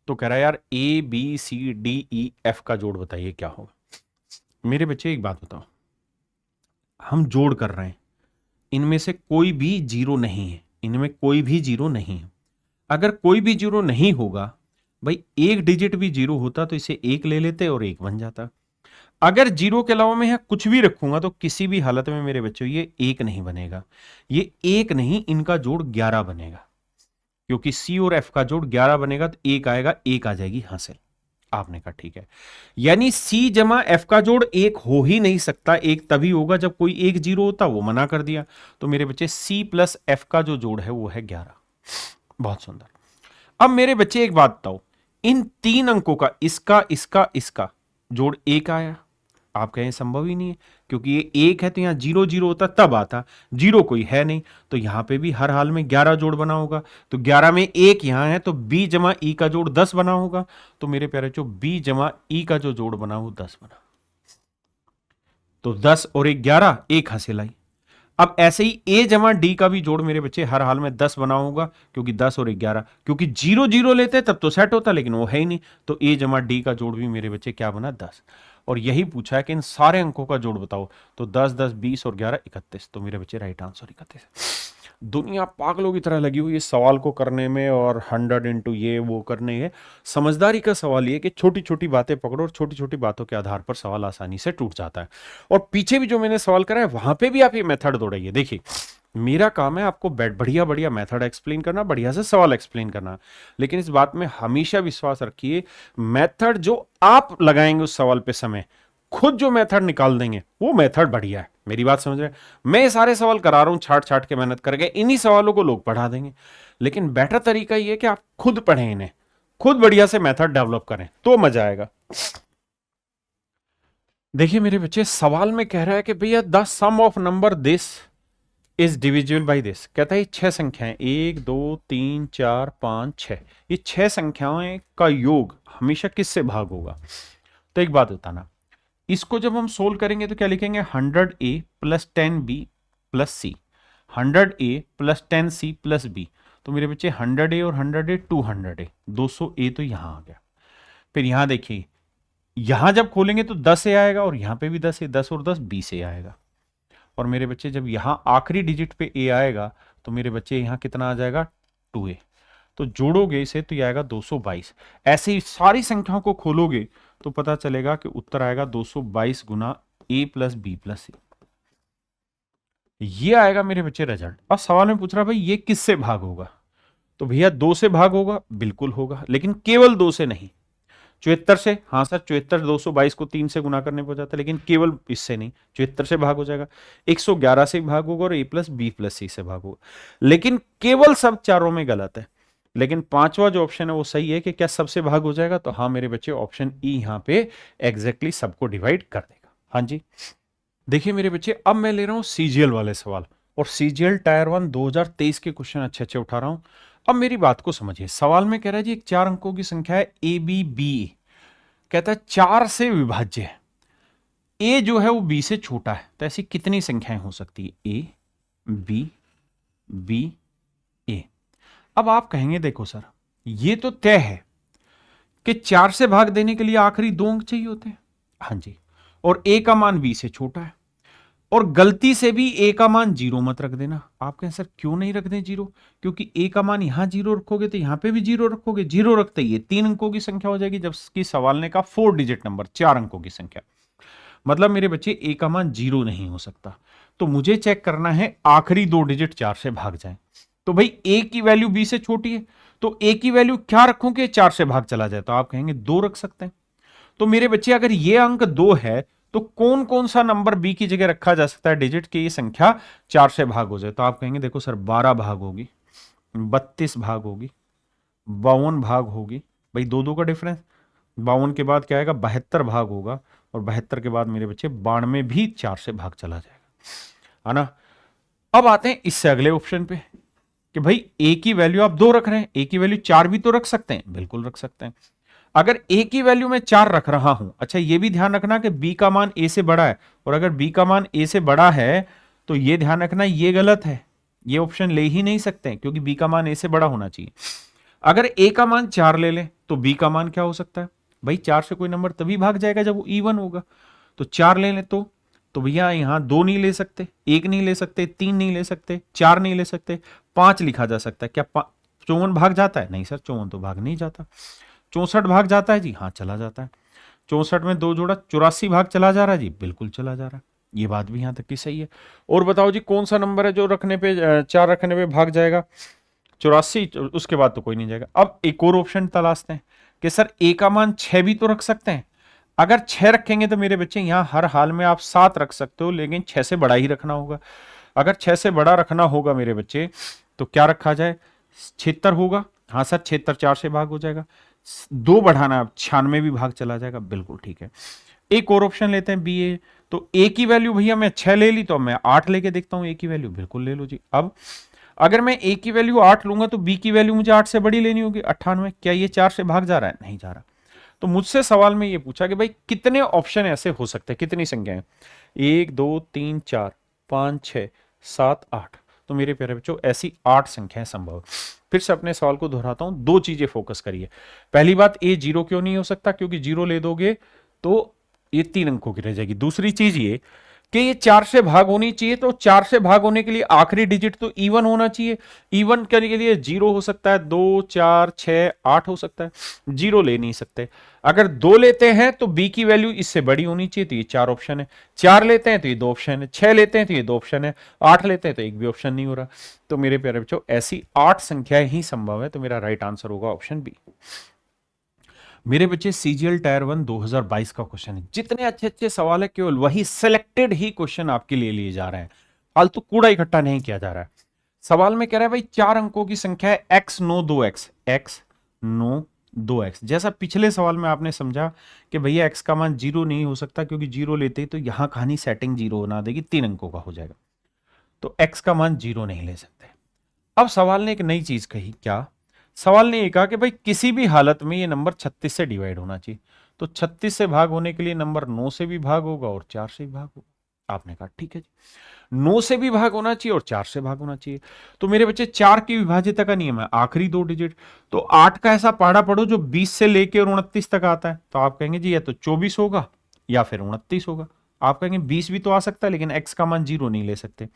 तो कह रहा है यार A B C D E F का जोड़ बताइए क्या होगा। मेरे बच्चे एक बात बताओ, हम जोड़ कर रहे हैं, इनमें से कोई भी जीरो नहीं है, इनमें कोई भी जीरो नहीं है। अगर कोई भी जीरो नहीं होगा, भाई एक डिजिट भी जीरो होता तो इसे एक ले लेते और एक बन जाता। अगर जीरो के अलावा मैं यहां कुछ भी रखूंगा तो किसी भी हालत में मेरे बच्चों ये एक नहीं बनेगा। ये एक नहीं, इनका जोड़ 11 बनेगा, क्योंकि सी और एफ का जोड़ 11 बनेगा तो एक आएगा, एक आ जाएगी हासिल। आपने कहा ठीक है, यानी सी जमा एफ का जोड़ एक हो ही नहीं सकता। एक तभी होगा जब कोई एक जीरो होता, वो मना कर दिया। तो मेरे बच्चे सी प्लस एफ का जो जोड़ है वो है 11। बहुत सुंदर। अब मेरे बच्चे एक बात बताओ, इन 3 अंकों का इसका इसका इसका जोड़ एक आया। आप कहें संभव ही नहीं है, क्योंकि ये एक है तो यहां जीरो जीरो होता तब आता, जीरो कोई है नहीं, तो यहां पे भी हर हाल में 11 जोड़ बना होगा। तो 11 में एक यहां है तो बी जमा ई का जोड़ 10 बना होगा। तो मेरे प्यारे जो बी जमा ई का जो जोड़ बना वो 10 बना। तो 10 और 1 11, एक हासिल आई। अब ऐसे ही ए जमा डी का भी जोड़ मेरे बच्चे हर हाल में 10 बना होगा, क्योंकि 10 और 11, क्योंकि जीरो जीरो लेते तब तो सेट होता, लेकिन वो है ही नहीं। तो ए जमा डी का जोड़ भी मेरे बच्चे क्या बना, 10। और यही पूछा है कि इन सारे अंकों का जोड़ बताओ। तो 10 10 20 और 11 31। तो मेरे बच्चे राइट आंसर 31। दुनिया पागलों की तरह लगी हुई है सवाल को करने में, और 100 इंटू ये वो करने है। समझदारी का सवाल ये कि छोटी छोटी बातें पकड़ो, और छोटी छोटी बातों के आधार पर सवाल आसानी से टूट जाता है। और पीछे भी जो मैंने सवाल करा है वहां पे भी आप ये मेथड दौड़ाइए। देखिए, मेरा काम है आपको बढ़िया बढ़िया मेथड एक्सप्लेन करना, बढ़िया से सवाल एक्सप्लेन करना, लेकिन इस बात में हमेशा विश्वास रखिए, मेथड जो आप लगाएंगे उस सवाल पे समय, खुद जो मेथड निकाल देंगे वो मेथड बढ़िया है। मेरी बात समझ रहे हैं? मैं ये सारे सवाल करा रहा हूं छाट छाट के मेहनत करके, इन्हीं सवालों को लोग पढ़ा देंगे। लेकिन बेटर तरीका ये है कि आप खुद पढ़ें इन्हें, खुद बढ़िया से मेथड डेवलप करें, तो मजा आएगा। देखिए मेरे बच्चे, सवाल में कह रहा है कि भैया the sum of number this is divisible by this. कहता है 6 संख्याएं, 1 2 3 4 5 6, ये 6 संख्याओं का योग हमेशा किससे भाग होगा? तो एक बात बताना, इसको जब हम सोल्व करेंगे तो क्या लिखेंगे, 100a plus 10b plus c, 100a plus 10c plus b। तो मेरे बच्चे 100a और 100a 200a, 200a तो यहां आ गया। फिर यहां देखिए, यहां जब खोलेंगे तो 10a आएगा, और यहां पे भी 10 है, 10 और 10 20 a आएगा। और मेरे बच्चे जब यहां आखिरी डिजिट पे a आएगा तो मेरे बच्चे यहां कितना आ जाएगा, 2a। तो जोड़ोगे इसे तो ये आएगा 222। ऐसे ही सारी संख्याओं को खोलोगे तो पता चलेगा कि उत्तर आएगा 222 गुना a प्लस बी प्लस सी। ये आएगा मेरे बच्चे रिजल्ट। अब सवाल में पूछ रहा भाई ये किससे भाग होगा? तो भैया 2 से भाग होगा, बिल्कुल होगा, लेकिन केवल 2 से नहीं। 74 से, हाँ सर 74 222 को 3 से गुना करने पर जाता है, लेकिन केवल इससे नहीं, 74 से भाग हो जाएगा, 111 से भाग होगा, और a प्लस बी प्लस सी से भाग होगा। लेकिन केवल सब चारों में गलत है। लेकिन पांचवा जो ऑप्शन है वो सही है कि क्या सबसे भाग हो जाएगा? तो हाँ मेरे बच्चे, ऑप्शन ई यहां पे एग्जैक्टली सबको डिवाइड कर देगा। हाँ जी। देखिए मेरे बच्चे, अब मैं ले रहा हूं सीजीएल वाले सवाल, और सीजीएल टायर 1 2023 के क्वेश्चन अच्छे अच्छे उठा रहा हूं। अब मेरी बात को समझिए, सवाल में कह रहा है जी एक 4 अंकों की संख्या है ए बी बी, कहता है 4 से विभाज्य है, ए जो है वो बी से छोटा है, तो ऐसी कितनी संख्याएं हो सकती है? ए बी बी ए। अब आप कहेंगे देखो सर, ये तो तय है कि 4 से भाग देने के लिए आखिरी 2 अंक चाहिए होते हैं। हाँ जी, और ए का मान बी से छोटा है, और गलती से भी ए का मान 0 मत रख देना। आप कहें सर क्यों नहीं रख दें 0? क्योंकि ए का मान यहां 0 रखोगे तो यहां पे भी 0 रखोगे, 0 रखते ही 3 अंकों की संख्या हो जाएगी, जबकि सवाल ने कहा 4 डिजिट नंबर, 4 अंकों की संख्या। मतलब मेरे बच्चे ए का मान 0 नहीं हो सकता। तो मुझे चेक करना है आखिरी 2 डिजिट 4 से भाग जाएं। तो भाई a की वैल्यू b से छोटी है, तो a की वैल्यू क्या रखूं कि 4 से भाग चला जाए, तो आप कहेंगे 2 रख सकते हैं। तो मेरे बच्चे अगर ये अंक 2 है तो कौन कौन सा नंबर b की जगह रखा जा सकता है डिजिट की ये संख्या 4 से भाग हो जाए, तो आप कहेंगे देखो सर 12 भाग होगी, 32 भाग होगी, 52 भाग होगी। भाई दो दो का डिफरेंस, 52 के बाद क्या आएगा 72 भाग होगा, और 72 के बाद मेरे बच्चे 92 भी 4 से भाग चला जाएगा, है ना। अब आते हैं इससे अगले ऑप्शन पे कि भाई a की वैल्यू आप 2 रख रहे हैं, a की वैल्यू 4 भी तो रख सकते हैं, बिल्कुल रख सकते हैं। अगर a की वैल्यू मैं 4 रख रहा हूं, अच्छा ये भी ध्यान रखना कि b का मान a से बड़ा है, और अगर b का मान a से बड़ा है तो ये ध्यान रखना ये गलत है, ये ऑप्शन ले ही नहीं सकते क्योंकि b का मान a से बड़ा होना चाहिए। अगर a का मान 4 ले ले तो b का मान क्या हो सकता है, भाई 4 से कोई नंबर तभी भाग जाएगा जब वो इवन होगा, तो 4 ले ले तो भैया यहां 2 नहीं ले सकते, 1 नहीं ले सकते, 3 नहीं ले सकते, 4 नहीं ले सकते, 5 लिखा जा सकता है। क्या 54 भाग जाता है? नहीं सर 54 तो भाग नहीं जाता। 64 भाग जाता है जी, हाँ चला जाता है। 64 में 2 जोड़ा 84 भाग चला जा रहा है जी, बिल्कुल चला जा रहा है, ये बात भी यहां तक की सही है। और बताओ जी कौन सा नंबर है जो रखने पे 4 रखने पे भाग जाएगा? 84, उसके बाद तो कोई नहीं जाएगा। अब एक और ऑप्शन तलाशते हैं कि सर a का मान 6 भी तो रख सकते हैं। अगर 6 रखेंगे तो मेरे बच्चे यहां हर हाल में आप 7 रख सकते हो, लेकिन 6 से बड़ा ही रखना होगा। अगर 6 से बड़ा रखना होगा मेरे बच्चे तो क्या रखा जाए? 76 होगा, हाँ सर 76 4 से भाग हो जाएगा, 2 बढ़ाना 96 भी भाग चला जाएगा, बिल्कुल ठीक है। एक और ऑप्शन लेते हैं बी ए, तो ए की वैल्यू भैया मैं 6 ले ली तो मैं 8 लेके देखता हूं, ए की वैल्यू बिल्कुल ले लो जी। अब अगर मैं ए की वैल्यू 8 लूंगा तो बी की वैल्यू मुझे 8 से बड़ी लेनी होगी, 98। क्या ये 4 से भाग जा रहा है? नहीं जा रहा। तो मुझसे सवाल में ये पूछा कि भाई कितने ऑप्शन ऐसे हो सकते हैं, कितनी संख्याएं? 1 2 3 4 5 6 7 8, तो मेरे प्यारे बच्चों ऐसी 8 संख्याएं संभव। फिर से अपने सवाल को दोहराता हूं, 2 चीजें फोकस करिए। पहली बात, ए 0 क्यों नहीं हो सकता? क्योंकि 0 ले दोगे तो ये 3 अंकों की रह जाएगी। दूसरी चीज ये कि ये 4 से भाग होनी चाहिए, तो 4 से भाग होने के लिए आखिरी डिजिट तो इवन होना चाहिए। इवन करने के लिए 0 हो सकता है, 2 4 6 8 हो सकता है, 0 ले नहीं सकते। अगर 2 लेते हैं तो b की वैल्यू इससे बड़ी होनी चाहिए, तो ये 4 ऑप्शन है। 4 लेते हैं तो ये 2 ऑप्शन है, 6 लेते हैं तो ये 2 ऑप्शन है, 8 लेते हैं तो एक भी ऑप्शन नहीं हो रहा। तो मेरे प्यारे बच्चों ऐसी 8 संख्याएं ही संभव है, तो मेरा राइट आंसर होगा ऑप्शन बी। मेरे बच्चे सीजीएल टायर 1 2022 का क्वेश्चन है। जितने अच्छे अच्छे सवाल है केवल वही सिलेक्टेड ही क्वेश्चन आपके लिए जा रहे हैं, फालतू कूड़ा इकट्ठा नहीं किया जा रहा है। सवाल में कह रहा है भाई 4 अंकों की संख्या है x 9 2x, x 9 2x। जैसा पिछले सवाल में आपने समझा कि भैया x का मान 0 नहीं हो सकता क्योंकि 0 लेते ही तो यहां कहानी सेटिंग 0 बना देगी, 3 अंकों का हो जाएगा, तो x का मान 0 नहीं ले सकते। अब सवाल ने एक नई चीज कही, क्या? सवाल ने यह कहा कि भाई किसी भी हालत में ये नंबर 36 से डिवाइड होना चाहिए, तो 36 से भाग होने के लिए नंबर 9 से भी भाग होगा और 4 से भी भाग होगा। आपने कहा ठीक है जी, 9 से भी भाग होना चाहिए और 4 से भाग होना चाहिए। तो मेरे बच्चे 4 की विभाज्यता का नियम है आखिरी 2 डिजिट, तो 8 का ऐसा पहाड़ा पढ़ो जो 20 से लेकर 29 तक आता है, तो आप कहेंगे जी या तो 24 होगा या फिर 29 होगा। आप कहेंगे 20 भी तो आ सकता है, लेकिन x का मान 0 नहीं ले सकते।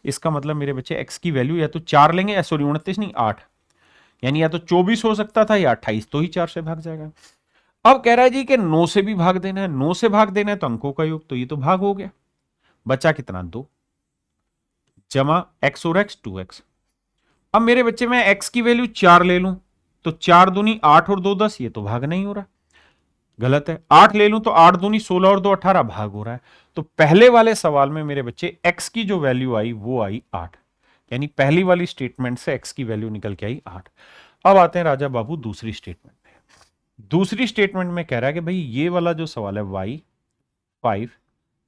इसका मतलब मेरे बच्चे x की वैल्यू या तो 4 लेंगे, या सॉरी 29 नहीं 8, यानी या तो 24 हो सकता था या 28, तो ही 4 से भाग जाएगा। अब कह रहा है जी कि 9 से भी भाग देना है, 9 से भाग देना है तो अंकों का योग, तो ये तो भाग हो गया, बचा कितना 2 जमा x और x 2x। अब मेरे बच्चे में x की वैल्यू 4 ले लूं तो 4 दूनी 8 और 2 10, ये तो भाग नहीं हो रहा, गलत है। 8 ले लूं तो 8 दूनी 16 और 2 18, भाग हो रहा है। तो पहले वाले सवाल में मेरे बच्चे x की जो वैल्यू आई वो आई 8, यानी पहली वाली स्टेटमेंट से x की वैल्यू निकल के आई 8। अब आते हैं राजा बाबू दूसरी स्टेटमेंट में। दूसरी स्टेटमेंट में कह रहा है कि भाई ये वाला जो सवाल है y 5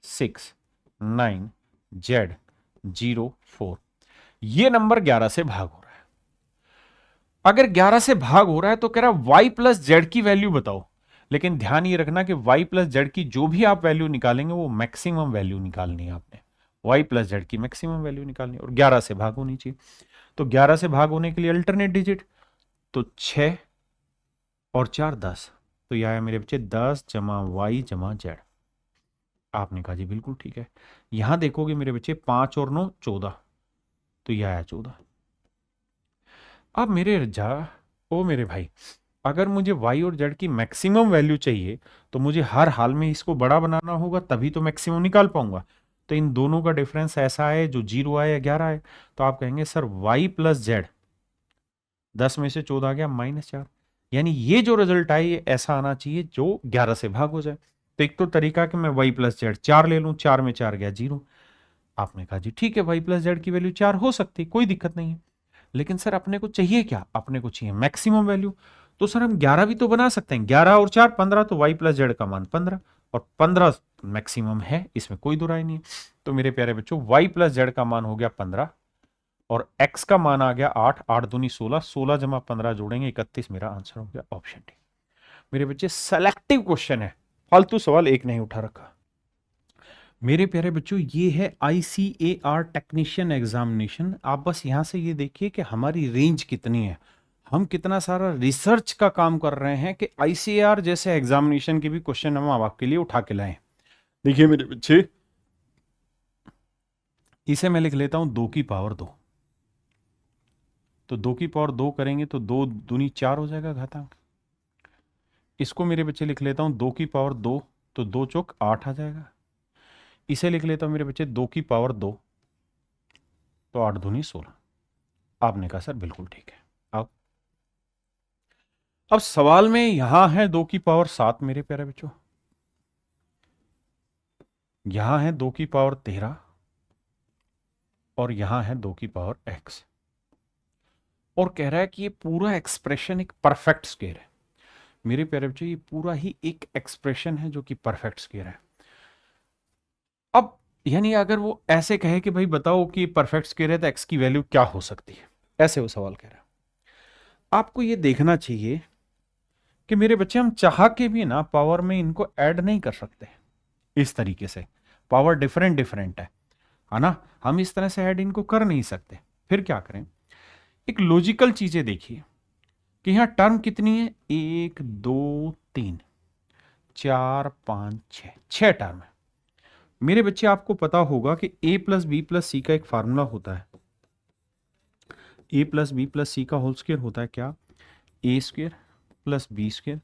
6 9 z 0 4, ये नंबर 11 से भाग हो रहा है। अगर 11 से भाग हो रहा है तो कह रहा है y प्लस जेड की वैल्यू बताओ, लेकिन ध्यान ये रखना कि y प्लस जेड की जो भी आप वैल्यू निकालेंगे वो मैक्सिमम वैल्यू निकालनी है आपने, y प्लस जेड की मैक्सिमम वैल्यू निकालनी है और 11 से भाग होनी चाहिए। तो 11 से भाग होने के लिए अल्टरनेट डिजिट, तो 6 और 4 10, तो यह आया मेरे बच्चे 10 जमा y जमा z। आपने कहा जी बिल्कुल ठीक है। यहां देखोगे मेरे बच्चे 5 और 9 14, तो यह आया 14। अब मेरे भाई अगर मुझे y और z की मैक्सिमम वैल्यू चाहिए तो मुझे हर हाल में इसको बड़ा बनाना होगा, तभी तो मैक्सिमम निकाल पाऊंगा। तो इन दोनों का डिफरेंस ऐसा है जो 0 आए या 11 आए, तो आप कहेंगे सर y प्लस जेड, 10 में से 14 गया -4, यानी ये जो रिजल्ट आए ये ऐसा आना चाहिए जो 11 से भाग हो जाए। तो एक तो तरीका कि मैं y प्लस जेड 4 ले लूं, 4 में 4 गया 0। आपने कहा जी ठीक है, y प्लस जेड की वैल्यू 4 हो सकती, कोई दिक्कत नहीं है, लेकिन सर अपने को चाहिए क्या, अपने को चाहिए मैक्सिमम वैल्यू। तो सर हम 11 भी तो बना सकते हैं, 11 और 4 15, तो y प्लस जेड का मान 15 और 15 मैक्सिमम है, इसमें कोई दो राय नहीं है। तो मेरे प्यारे बच्चों y प्लस जेड का मान हो गया 15 और x का मान आ गया 8, 8 दूनी 16, 16 जमा 15 जोड़ेंगे 31, मेरा आंसर हो गया ऑप्शन डी। मेरे बच्चे सेलेक्टिव क्वेश्चन है, फालतू सवाल एक नहीं उठा रखा। मेरे प्यारे बच्चों ये है ICAR टेक्नीशियन एग्जामिनेशन। आप बस यहां से ये देखिए कि हमारी रेंज कितनी है, हम कितना सारा रिसर्च का काम कर रहे हैं कि ICAR जैसे एग्जामिनेशन के भी क्वेश्चन हम आपके लिए उठा के लाए। देखिए मेरे बच्चे, इसे मैं लिख लेता हूं 2 की पावर 2, तो 2 की पावर 2 करेंगे तो 2 दूनी 4 हो जाएगा घातांक। इसको मेरे बच्चे लिख लेता हूं 2 की पावर 2, तो 2 चौक 8 आ जाएगा। इसे लिख लेता हूं मेरे बच्चे 2 की पावर 2, तो 8 दूनी 16। आपने कहा सर बिल्कुल ठीक है। अब सवाल में यहां है 2 की पावर 7 मेरे प्यारे बच्चों, यहां है 2 की पावर 13 और यहां है 2 की पावर x, और कह रहा है कि ये पूरा एक्सप्रेशन एक परफेक्ट स्क्वायर है। मेरे प्यारे बच्चों ये पूरा ही एक एक्सप्रेशन है जो कि परफेक्ट स्क्वायर है। अब यानी अगर वो ऐसे कहे कि भाई बताओ कि परफेक्ट स्क्वायर है तो x की वैल्यू क्या हो सकती है, ऐसे वो सवाल कह रहा है। आपको ये देखना चाहिए कि मेरे बच्चे हम चाह के भी ना पावर में इनको ऐड नहीं कर सकते इस तरीके से, पावर डिफरेंट डिफरेंट है ना, हम इस तरह से ऐड इनको कर नहीं सकते। फिर क्या करें, एक लॉजिकल चीजें देखिए कि यहां टर्म कितनी है, 1 2 3 4 5 6, 6 टर्म है। मेरे बच्चे आपको पता होगा कि a plus B plus C का एक फार्मूला होता है, a plus B plus C का होल स्क्वायर होता है क्या, a square plus B square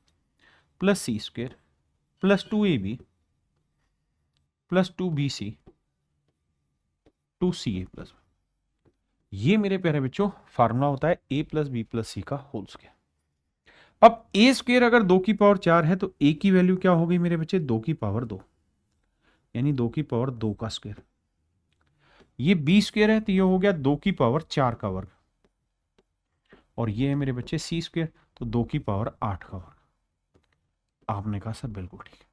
plus C square plus 2ab plus 2bc 2ca plus, ये मेरे प्यारे बच्चों फार्मूला होता है a plus B plus C का होल स्क्वायर। अब a स्क्वायर अगर 2 की पावर 4 है तो a की वैल्यू क्या होगी मेरे बच्चे, 2 की पावर 2, यानी 2 की पावर 2 का स्क्वायर। ये b स्क्वायर है तो ये हो गया 2 की पावर 4 का वर्ग, और ये है मेरे बच्चे c स्क्वायर, तो 2 की पावर 8 का वर्ग। आपने कहा सर बिल्कुल ठीक है।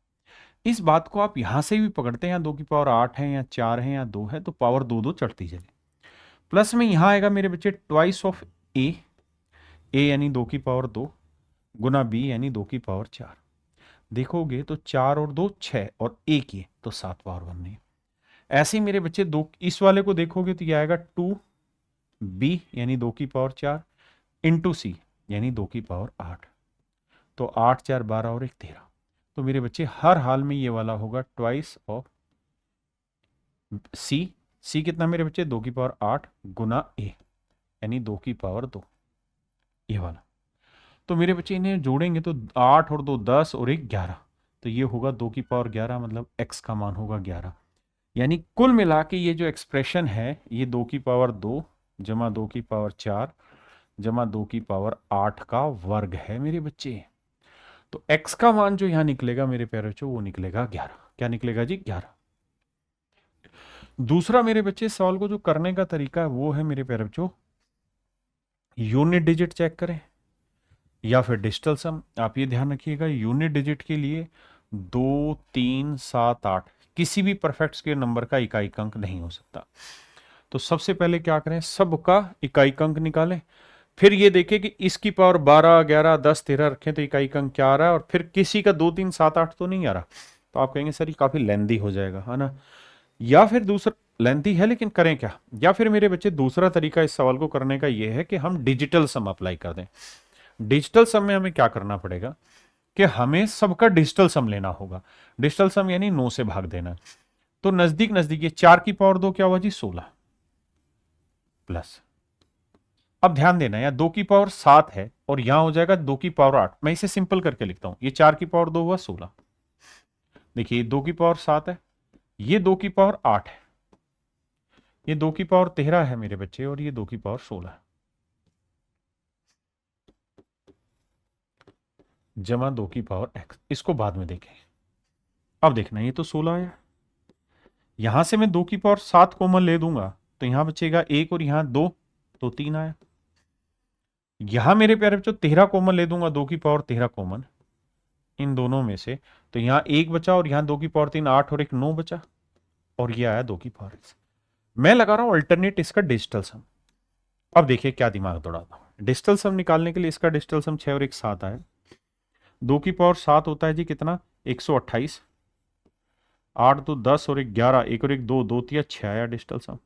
इस बात को आप यहां से भी पकड़ते हैं, 2 की पावर 8 है या 4 है या 2 है, तो पावर 2 2 चढ़ती चले। प्लस में यहां आएगा मेरे बच्चे ट्वाइस ऑफ a यानी 2 की पावर 2 गुना b यानी 2 की पावर 4। देखोगे तो 4 और 2 6 और 1 ये तो 7 पावर बननी है। ऐसे ही मेरे बच्चे दो इस वाले को देखोगे तो ये आएगा 2b यानी 2 की पावर 4 इंटू सी यानी 2 की पावर 8, तो 8 4 12 और 1 13। तो मेरे बच्चे हर हाल में ये वाला होगा ट्वाइस ऑफ सी कितना मेरे बच्चे, 2 की पावर 8 गुना a यानी 2 की पावर 2, ये वाला। तो मेरे बच्चे इन्हें जोड़ेंगे तो 8 और 2 10 और 1 11, तो ये होगा 2 की पावर 11, मतलब x का मान होगा 11। यानी कुल मिला के ये जो एक्सप्रेशन है ये 2 की पावर 2 जमा 2 की पावर 4 जमा 2 की पावर 8 का वर्ग है मेरे बच्चे। तो x का मान जो यहां निकलेगा मेरे प्यारे बच्चों वो निकलेगा 11। क्या निकलेगा जी, 11। दूसरा मेरे बच्चे सवाल को जो करने का तरीका है वो है मेरे प्यारे बच्चों, यूनिट डिजिट चेक करें या फिर डिजिटल सम। आप ये ध्यान रखिएगा यूनिट डिजिट के लिए 2 3 7 8 किसी भी परफेक्ट स्क्वायर नंबर का इकाई अंक नहीं हो सकता। तो सबसे पहले क्या करें, सबका इकाई अंक निकालें, फिर ये देखें कि इसकी पावर 12 11 10 13 रखें तो इकाई अंक क्या आ रहा है, और फिर किसी का 2 3 7 8 तो नहीं आ रहा। तो आप कहेंगे सर ये काफी लेंदी हो जाएगा, है ना, या फिर दूसरा लेंथी है लेकिन करें क्या, या फिर मेरे बच्चे दूसरा तरीका इस सवाल को करने का यह है कि हम डिजिटल सम अप्लाई कर दें। डिजिटल सम में हमें क्या करना पड़ेगा कि हमें सबका डिजिटल सम लेना होगा। डिजिटल सम यानी 9 से भाग देना। तो नजदीक नजदीक ये 4 की पावर 2 क्या हुआ जी, 16 प्लस, अब ध्यान देना या 2 की पावर 7 है और यहां हो जाएगा 2 की पावर 8। मैं इसे सिंपल करके लिखता हूं, ये 4 की पावर 2 हुआ 16। देखिए 2 की पावर 7 है, ये 2 की पावर 8 है, ये 2 की पावर 13 है मेरे बच्चे, और ये 2 की पावर 16 जमा 2 की पावर x। इसको बाद में देखें। अब देखना, ये तो 16 आया, यहां से मैं 2 की पावर 7 कॉमन ले दूंगा तो यहां बचेगा 1 और यहां 2, तो 3 आया। यहां मेरे प्यारे बच्चों 13 कॉमन ले दूंगा, 2 की पावर 13 कॉमन इन दोनों में से, तो यहां 1 बचा और यहां 2 की पावर 3, 8 और 1 9 बचा, और ये आया 2 की पावर x। मैं लगा रहा हूं अल्टरनेट इसका डिजिटल सम। अब देखिए क्या दिमाग दौड़ाता हूं, डिजिटल सम निकालने के लिए इसका डिजिटल सम 6 और 1 7 आया। 2 की पावर 7 होता है जी कितना, 128, 8 2 10 और 1 11, 1 और 1 2, 2 3 6 आया डिजिटल सम।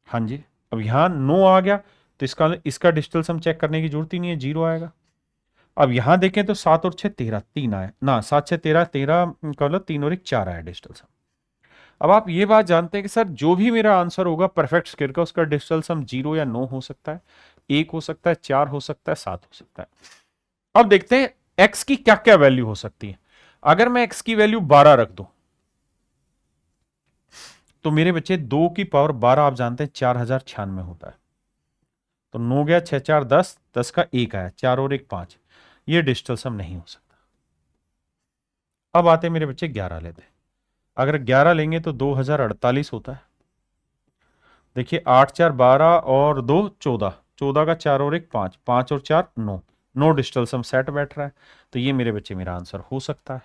हाँ जी, अब यहां 9 आ गया तो इसका डिजिटल सम चेक करने की जरूरत ही नहीं है, 0 आएगा। अब यहां देखें तो 7 और 6 13, 3 आया ना, 7 6 13, 13 का मतलब 3 और 1 4 आया डिजिटल सम। अब आप ये बात जानते हैं कि सर जो भी मेरा आंसर होगा परफेक्ट स्क्वायर का, उसका डिजिटल सम 0 या 9 हो सकता है, 1 हो सकता है, 4 हो सकता है, 7 हो सकता है। अब देखते हैं x की क्या क्या वैल्यू हो सकती है। अगर मैं x की वैल्यू 12 रख दूं तो मेरे बच्चे 2 की पावर 12 आप जानते हैं 4096 होता है, तो 9 गया 6 4 10, 10 का 1 आया, 4 और 1 5, ये डिजिटल सम नहीं हो सकता। अब आते मेरे बच्चे 11 लेते हैं। अगर 11 लेंगे तो 2048 होता है। देखिए 8 4 12 और 2 14, 14 का 4 और 1 5, 5 और 4 9, 9 डिजिटल सम सेट बैठ रहा है, तो ये मेरे बच्चे मेरा आंसर हो सकता है।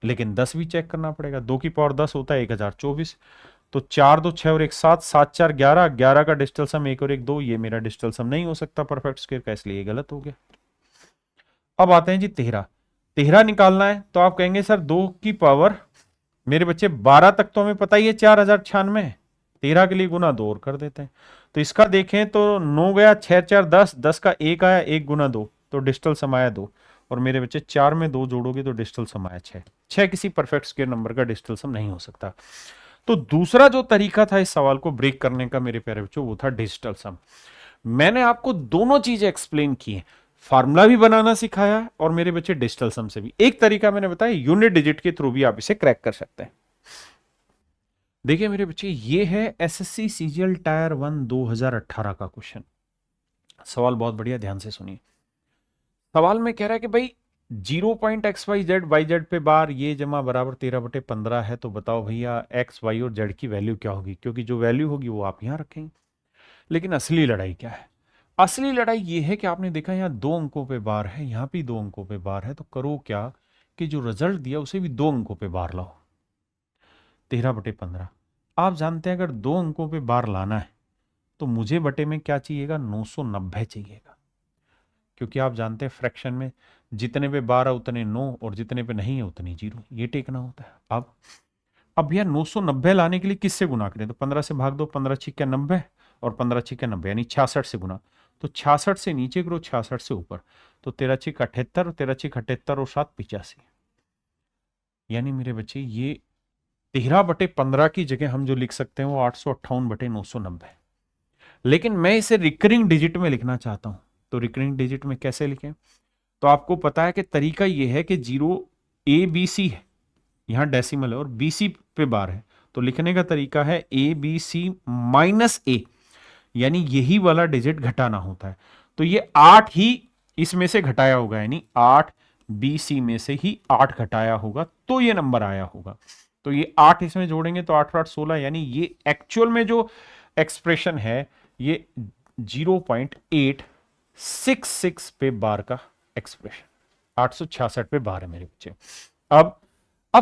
लेकिन 10 भी चेक करना पड़ेगा, 2 की पावर 10 होता है 1024, तो 4 2 6 और 1 7, 7 4 11, 11 का डिजिटल सम 1 और 1 2, ये मेरा डिजिटल सम नहीं हो सकता परफेक्ट स्क्वायर का, इसलिए ये गलत हो गया। अब आते हैं जी 13, 13 निकालना है तो आप कहेंगे सर 2 की पावर मेरे बच्चे 12 तक तो हमें पता ही है 4096 है, 13 के लिए गुना 2 और कर देते हैं। तो इसका देखें तो 9 गया 6 4 10, 10 का 1 आया, 1 गुना 2, तो डिजिटल सम आया 2, और मेरे बच्चे 4 में 2 जोड़ोगे तो डिजिटल सम आया 6। 6 किसी परफेक्ट स्क्वायर नंबर का डिजिटल सम नहीं हो सकता। तो दूसरा जो तरीका था इस सवाल को ब्रेक करने का मेरे प्यारे बच्चों, वो था डिजिटल सम। मैंने आपको दोनों चीजें एक्सप्लेन की हैं, फार्मूला भी बनाना सिखाया और मेरे बच्चे डिजिटल सम से भी। एक तरीका मैंने बताया यूनिट डिजिट के थ्रू भी आप इसे क्रैक कर सकते हैं। देखिए मेरे बच्चे, ये है एसएससी सीजीएल टायर 1 2018 का क्वेश्चन। सवाल बहुत बढ़िया, ध्यान से सुनिए। सवाल में कह रहा है कि भाई 0.xyz yz पे बार ये जमा बराबर 13/15 है, तो बताओ भैया x y और z की वैल्यू क्या होगी, क्योंकि जो वैल्यू होगी वो आप यहां रखेंगे। लेकिन असली लड़ाई क्या है? असली लड़ाई ये है कि आपने देखा यहाँ 2 अंकों पे बार है, यहाँ भी 2 अंकों पे बार है, तो करो क्या कि जो रिजल्ट दिया उसे भी 2 अंकों पे बार लाओ। 13/15 आप जानते हैं अगर 2 अंकों पे बार लाना है तो मुझे बटे में क्या चाहिएगा, 990 चाहिएगा, क्योंकि आप जानते हैं फ्रैक्शन में जितने पे बार है उतने 9 और जितने पे नहीं है उतनी 0, ये टेकना होता है। अब भैया 990 लाने के लिए किससे गुना करें, तो 15 से भाग दो, 15 छिक्के 90 और 15 छिक्के 90 यानी 66 से गुना, तो 66 से नीचे करो, 66 से ऊपर, तो 13 छिक 78 और 13 छिक 78 और 7 85, यानी मेरे बच्चे ये 13/15 की जगह हम जो लिख सकते हैं वो 858/990। लेकिन मैं इसे रिकरिंग डिजिट में लिखना चाहता हूं, तो रिकरिंग डिजिट में कैसे लिखें? तो आपको पता है कि तरीका यह है कि 0 ABC है, यहां डेसिमल है और BC पे बार है, तो लिखने का तरीका है ABC माइनस A, यानी यही वाला डिजिट घटाना होता है। तो ये 8 ही इसमें से घटाया होगा, यानी 8 BC में से ही 8 घटाया होगा तो ये नंबर आया होगा। तो ये 8 इसमें जोड़ेंगे तो 8 8 16, यानी ये एक्चुअल में जो एक्सप्रेशन है ये 0.866 पे बार का एक्सप्रेशन, 866 पे बार है मेरे बच्चे। अब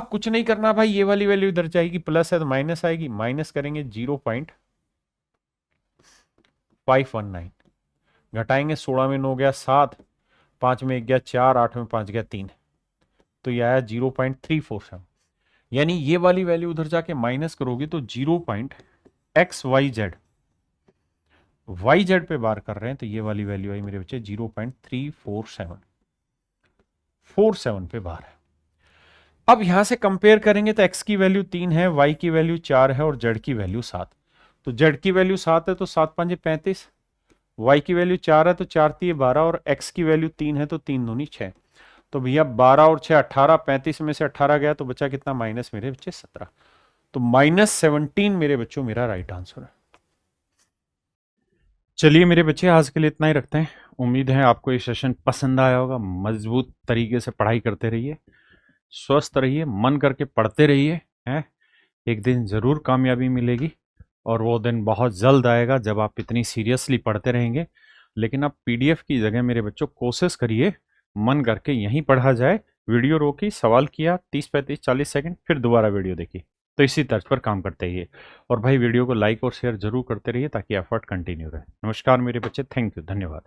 कुछ नहीं करना भाई, ये वाली वैल्यू इधर जाएगी, प्लस है तो माइनस आएगी, माइनस करेंगे 0.519, घटाएंगे 16 में 9 गया 7, 5 में 1 गया 4, 8 में 5 गया 3, तो ये आया 0.347, यानी ये वाली वैल्यू उधर जाके माइनस करोगे तो 0.xyz yz पे बार कर रहे हैं, तो ये वाली वैल्यू आई मेरे बच्चे 0.347 पे बार है। अब यहां से कंपेयर करेंगे तो x की वैल्यू 3 है, y की वैल्यू 4 है और z की वैल्यू 7, तो z की वैल्यू 7 है तो 7 5 35, y की वैल्यू 4 है तो 4 3 12 और x की वैल्यू 3 है तो 3 दूनी 6, तो भैया 12 और 6 18, 35 में से 18 गया तो बचा कितना, माइनस मेरे बच्चे 17। तो -17 मेरे बच्चों मेरा राइट आंसर है। चलिए मेरे बच्चे, आज के लिए इतना ही रखते हैं। उम्मीद है आपको ये सेशन पसंद आया होगा। मजबूत तरीके से पढ़ाई करते रहिए, स्वस्थ रहिए, मन करके पढ़ते रहिए, हैं। एक दिन ज़रूर कामयाबी मिलेगी और वो दिन बहुत जल्द आएगा जब आप इतनी सीरियसली पढ़ते रहेंगे। लेकिन आप पीडीएफ की जगह मेरे बच्चों कोशिश करिए मन करके यहीं पढ़ा जाए। वीडियो रोकी, सवाल किया 30 35 40 सेकंड, फिर दोबारा वीडियो देखी। तो इसी तर्ज पर काम करते रहिए। और भाई वीडियो को लाइक और शेयर जरूर करते रहिए ताकि एफर्ट कंटिन्यू रहे। नमस्कार मेरे बच्चे, थैंक यू, धन्यवाद।